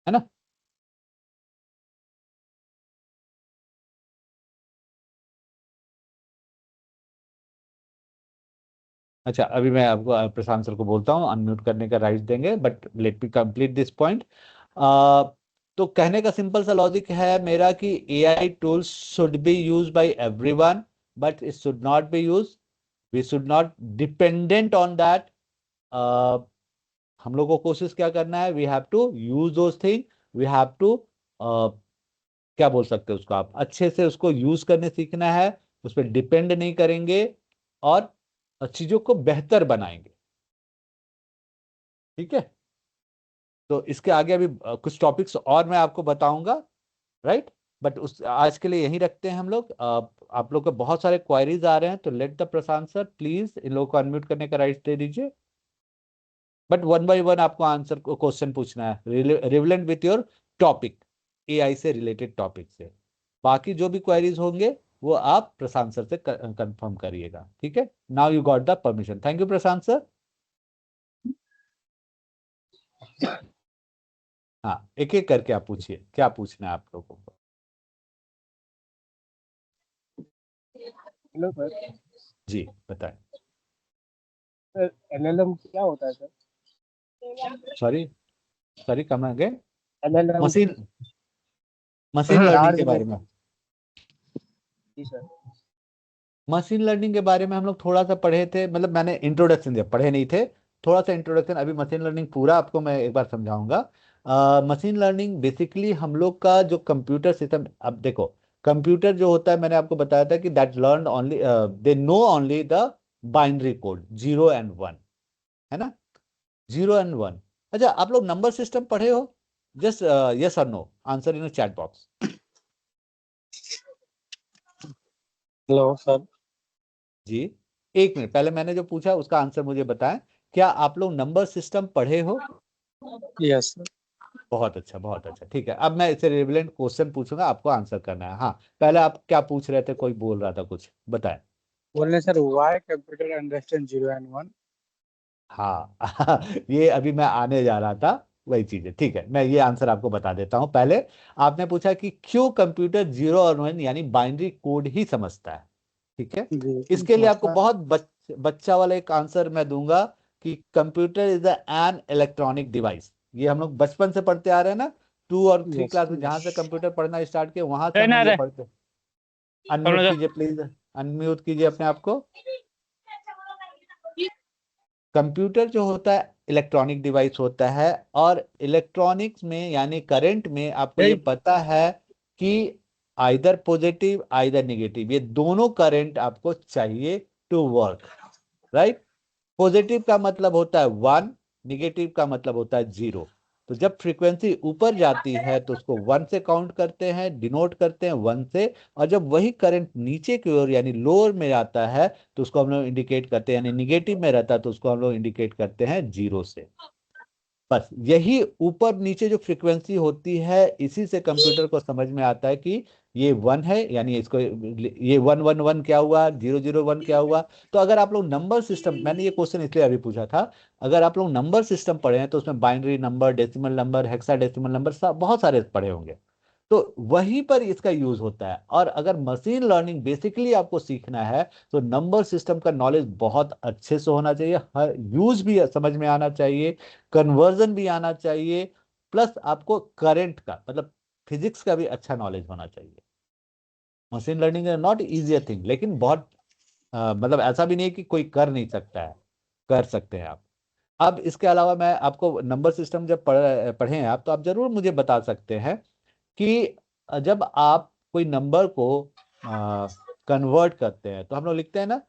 है ना? अच्छा, अभी मैं आपको प्रशांत सर को बोलता हूँ, अनम्यूट करने का राइट देंगे, but let me complete this point. तो कहने का सिंपल सा लॉजिक है मेरा कि AI tools should be use by everyone, but it should not be use, we should not dependent on that. हम लोग को कोशिश क्या करना है, we have to use those thing, we have to, क्या बोल सकते हैं उसको, आप अच्छे से उसको यूज करने सीखना है, उस पर डिपेंड नहीं करेंगे, और चीजों को बेहतर बनाएंगे। ठीक है? तो इसके आगे अभी कुछ टॉपिक्स और मैं आपको बताऊंगा, राइट? बट उस आज के लिए यही रखते हैं हम लोग। आप लोग को बहुत सारे क्वायरीज आ रहे हैं, तो let the Prashant sir please इन लोगों को अनम्यूट करने का राइट दे दीजिए। बट वन बाय वन आपको आंसर क्वेश्चन पूछना है, relevant with your topic, AI से रिलेटेड टॉपिक से। बाकी जो भी क्वेरीज होंगे वो आप प्रशांत सर से कंफर्म करिएगा। ठीक है? Now you got the permission. Thank you Prashant sir. हाँ, एक एक करके आप पूछिए, क्या पूछना है आप लोगों को। Hello sir. जी बताएं। सर एलएलएम क्या होता है सर? सॉरी, सॉरी, कम आ गए। LLM. Machine machine learning large के बारे में। लैंग्वेज। जी सर। मशीन लर्निंग के बारे में हम लोग थोड़ा सा पढ़े थे, मतलब मैंने इंट्रोडक्शन दिया, पढ़े नहीं थे। थोड़ा सा इंट्रोडक्शन, अभी मशीन लर्निंग पूरा आपको मैं एक बार समझाऊंगा। मशीन लर्निंग बेसिकली हम लोग का जो कंप्यूटर सिस्टम, अब देखो, कंप्यूटर जो होता है, मैंने आपको बताया था कि that learn only, they know only the binary code 0 and 1, है ना, 0 and 1। अच्छा, आप लोग नंबर सिस्टम पढ़े हो? जस्ट यस और no, answer in chat box. Hello sir. जी, एक मिनट, पहले मैंने जो पूछा उसका आंसर मुझे बताएं। क्या आप लोग नंबर सिस्टम पढ़े हो? Yes sir. बहुत अच्छा, बहुत अच्छा, ठीक है। अब मैं इससे रिलेवेंट क्वेश्चन पूछूंगा, आपको आंसर करना है। हाँ, पहले आप क्या पूछ रहे थे, कोई बोल रहा था कुछ, बताएं। बोल रहे sir, why computer understand 0 and 1? हाँ ये अभी मैं आने जा रहा था, वही चीज है। ठीक है, मैं ये आंसर आपको बता देता हूँ पहले। आपने पूछा कि क्यों कंप्यूटर 0 और 1 यानी बाइनरी कोड ही समझता है। ठीक है, जी इसके लिए आपको समझता है। बहुत बच्चा वाला एक आंसर मैं दूंगा कि computer is an electronic device. ये हम लोग बचपन से पढ़ते आ रहे हैं ना, 2 और 3 यस क्लास में जहां यस। से कंप्यूटर पढ़ना स्टार्ट किया, वहां से हम लोग ये पढ़ते। अनम्यूट कीजिए प्लीज, अनम्यूट कीजिए अपने आप को। कंप्यूटर जो होता है इलेक्ट्रॉनिक डिवाइस होता है, और इलेक्ट्रॉनिक्स में यानी करंट में आपको ये पता है कि आइदर पॉजिटिव आइदर नेगेटिव, ये दोनों करंट आपको चाहिए टू वर्क, राइट। पॉजिटिव का मतलब होता है 1, निगेटिव का मतलब होता है 0। तो जब फ्रीक्वेंसी ऊपर जाती है तो उसको 1 से काउंट करते हैं, डिनोट करते हैं 1 से। और जब वही करंट नीचे की ओर यानी लोअर में आता है तो उसको हम लोग इंडिकेट करते हैं, यानी निगेटिव में रहता है तो उसको हम लोग इंडिकेट करते हैं 0 से। बस यही ऊपर नीचे जो फ्रीक्वेंसी होती है, इसी से कंप्यूटर को समझ में आता है कि ये 1 है, यानी इसको ये 1 1 1 क्या हुआ, 0 0 1 क्या हुआ। तो अगर आप लोग नंबर सिस्टम, मैंने ये क्वेश्चन इसलिए अभी पूछा था, अगर आप लोग नंबर सिस्टम पढ़े हैं तो उसमें binary number, decimal number, hexadecimal number, बहुत सारे पढ़े होंगे। तो वहीं पर इसका यूज होता है। और अगर मशीन लर्निंग बेसिकली आपको सीखना है तो नंबर सिस्टम का नॉलेज बहुत अच्छे से होना चाहिए, हर यूज भी समझ में आना चाहिए, कन्वर्जन भी आना चाहिए, प्लस आपको करंट का मतलब फिजिक्स का भी अच्छा नॉलेज होना चाहिए। Machine learning is not easy thing, लेकिन बहुत मतलब ऐसा भी नहीं है कि कोई कर नहीं सकता है, कर सकते हैं आप। अब इसके अलावा मैं आपको नंबर सिस्टम जब पढ़े हैं आप, तो आप जरूर मुझे बता सकते हैं कि जब आप कोई नंबर को कन्वर्ट करते हैं तो हम लोग लिखते हैं ना,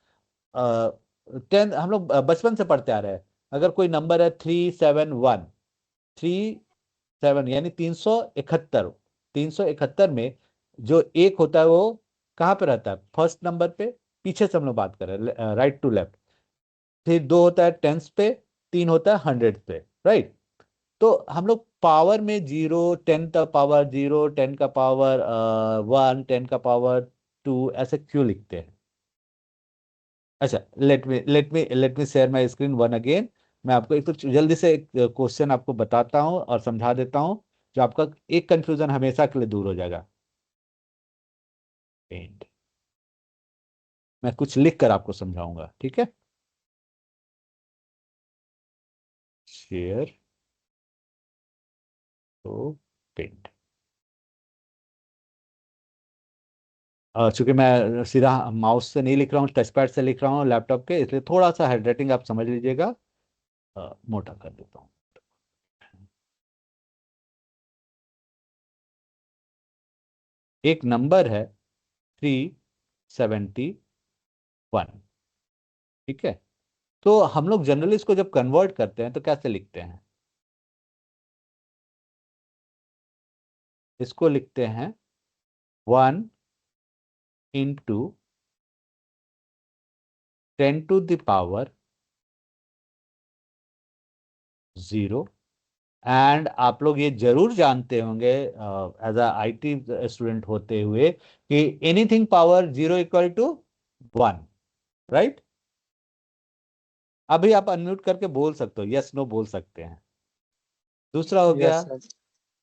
10, हम लोग बचपन से पढ़ते आ रहे हैं। अगर कोई नंबर है 3 7 1, 3 7 यानी 371, 371 में जो एक होता है वो कहाँ पे रहता है, फर्स्ट नंबर पे, पीछे से हम लोग बात कर रहे हैं, राइट टू लेफ्ट। फिर 2 होता है टेंस पे, 3 होता है हंड्रेड पे, राइट। तो हम लोग पावर में 0, 10 का पावर 0, 10 का पावर 1, 10 का पावर 2, ऐसे क्यों लिखते हैं? अच्छा, let me share my screen one again. मैं आपको एक तो जल्दी से एक क्वेश्चन आपको बताता हूँ और समझा देता हूँ, जो आपका एक कंफ्यूजन हमेशा के लिए दूर हो जाएगा। एंड मैं कुछ लिख कर आपको समझाऊंगा, ठीक है। शेयर तो पेंट, चूंकि मैं सीधा माउस से नहीं लिख रहा हूँ, टच पैड से लिख रहा हूँ लैपटॉप के, इसलिए थोड़ा सा हैंडराइटिंग आप समझ लीजिएगा। मोटा कर देता हूँ। एक नंबर है 371, ठीक है। तो हम लोग जनरली इसको जब कन्वर्ट करते हैं तो कैसे लिखते हैं? इसको लिखते हैं 1 × 10⁻�0। एंड आप लोग ये जरूर जानते होंगे एज अ आईटी स्टूडेंट होते हुए कि एनीथिंग पावर 0 = 1, राइट। अभी आप अनम्यूट करके बोल सकते हो, यस नो बोल सकते हैं। दूसरा हो गया। Yes sir.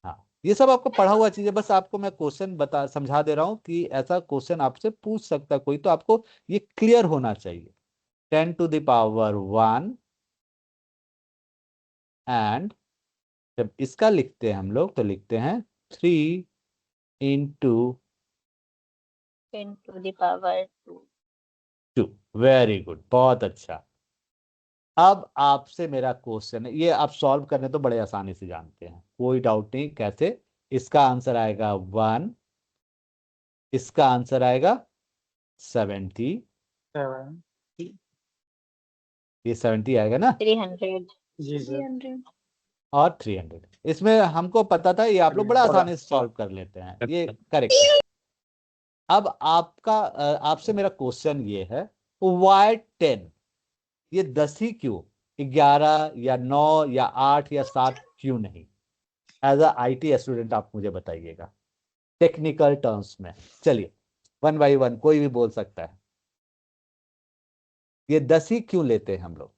हाँ, ये सब आपको पढ़ा हुआ चीज है, बस आपको मैं क्वेश्चन समझा दे रहा हूँ कि ऐसा क्वेश्चन आपसे पूछ सकता है कोई, तो आपको ये क्लियर होना चाहिए। 10⁻1 एंड जब इसका लिखते हैं हम लोग तो लिखते हैं 3 × 10⁻2। वेरी गुड, बहुत अच्छा। अब आपसे मेरा क्वेश्चन है, ये आप सॉल्व करने तो बड़े आसानी से जानते हैं, कोई डाउट नहीं कैसे। इसका आंसर आएगा 1, इसका आंसर आएगा 70, 7 ये 70 आएगा ना, 300। जी सर। 300। और 300। इसमें हमको पता था, ये आप लोग बड़ा आसानी से सॉल्व कर लेते हैं, ये करेक्ट है। अब आपसे मेरा क्वेश्चन ये है, वाई 10? ये 10 ही क्यों, 11 या 9 या 8 या 7 क्यों नहीं? एज अ IT स्टूडेंट आप मुझे बताइएगा टेक्निकल टर्म्स में। चलिए 1 बाई 1 कोई भी बोल सकता है, ये 10 ही क्यों लेते हैं हम लोग?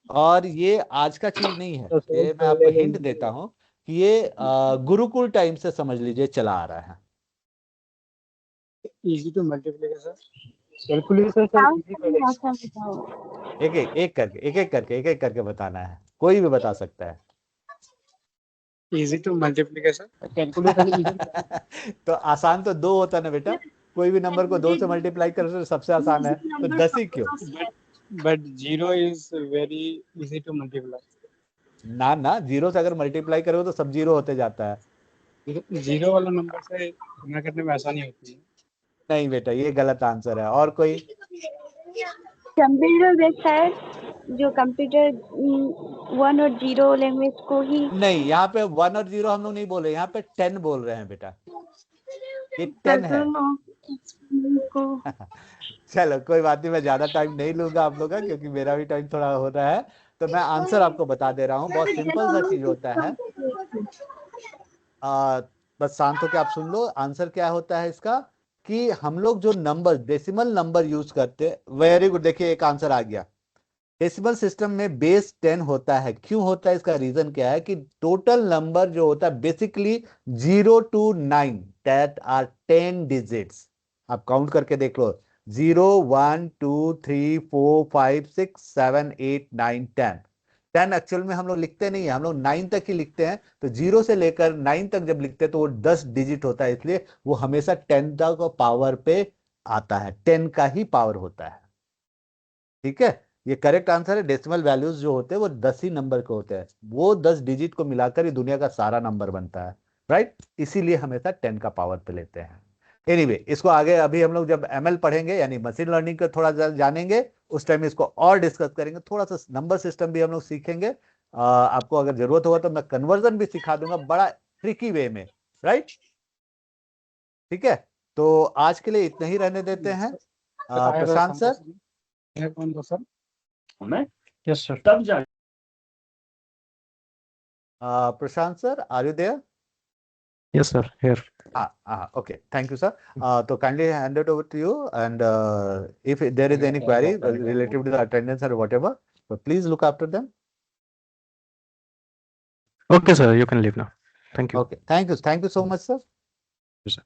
और ये आज का चीज नहीं है, तो सर ये मैं आपको हिंट देता हूं कि ये गुरुकुल टाइम से समझ लीजिए चला आ रहा है। Easy to multiply sir, calculation sir easy एक एक करके बताना है, कोई भी बता सकता है। Easy to multiplication calculation. तो आसान तो 2 होता है ना बेटा, कोई भी नंबर को 2 से मल्टीप्लाई कर तो सबसे आसान है, तो 10 ही क्यों? But zero is very easy to multiply. ना ना, 0 से अगर मल्टीप्लाई करोगे तो सब 0 होते जाता है। जीरो वाला नंबर से गुणा करने में आसानी होती है। नहीं बेटा, ये गलत आंसर है। और कोई? कंप्यूटर बेस्ड है, जो कंप्यूटर 1 और 0 लैंग्वेज को ही। नहीं, यहाँ पे 1 और 0 हम लोग नहीं बोल रहे, यहाँ पे 10 बोल रहे हैं बेटा, ये 10 है। चलो कोई बात नहीं, मैं ज्यादा टाइम नहीं लूंगा आप लोग का, क्योंकि मेरा भी टाइम थोड़ा हो रहा है। तो मैं आंसर आपको बता दे रहा हूँ, बहुत सिंपल सा चीज होता है। बस शांत होकर आप सुन लो, आंसर क्या होता है इसका, कि हम लोग जो नंबर डेसिमल नंबर यूज करते हैं। वेरी गुड, देखिए एक आंसर आ गया। डेसिमल सिस्टम में बेस 10 होता है, क्यों होता है इसका रीजन क्या है, कि टोटल नंबर जो होता है basically 0 to 9 that are 10 digits. आप काउंट करके देख लो, 0 1 2 3 4 5 6 7 8 9 10। 10 एक्चुअल में हम लोग लिखते नहीं है, हम लोग 9 तक ही लिखते हैं। तो 0 से लेकर 9 तक जब लिखते हैं तो वो 10 डिजिट होता है, इसलिए वो हमेशा 10 तक पावर पे आता है, 10 का ही पावर होता है। ठीक है, ये करेक्ट आंसर है। डेसिमल वैल्यूज जो होते हैं वो 10 ही नंबर के होते हैं, वो 10 डिजिट को मिलाकर ही दुनिया का सारा नंबर बनता है, राइट? इसीलिए हमेशा 10 का पावर पे लेते हैं। एनीवे, इसको आगे अभी हम लोग जब ML पढ़ेंगे यानी मशीन लर्निंग का थोड़ा जानेंगे, उस टाइम इसको और डिस्कस करेंगे, थोड़ा सा नंबर सिस्टम भी हम लोग सीखेंगे। आपको अगर जरूरत होगा तो मैं कन्वर्जन भी सिखा दूंगा, बड़ा ट्रिकी वे में, राइट? ठीक है, तो आज के लिए इतना ही रहने देते हैं। प्रशांत सर। कौन सर? मैं यस सर। तब जा Prashant sir, are you there? Yes, sir. Here. Okay. Thank you, sir. So kindly hand it over to you, and if there is any query relative to the attendance or whatever, so please look after them. Okay, sir. You can leave now. Thank you. Okay. Thank you so much, sir. Yes, sir.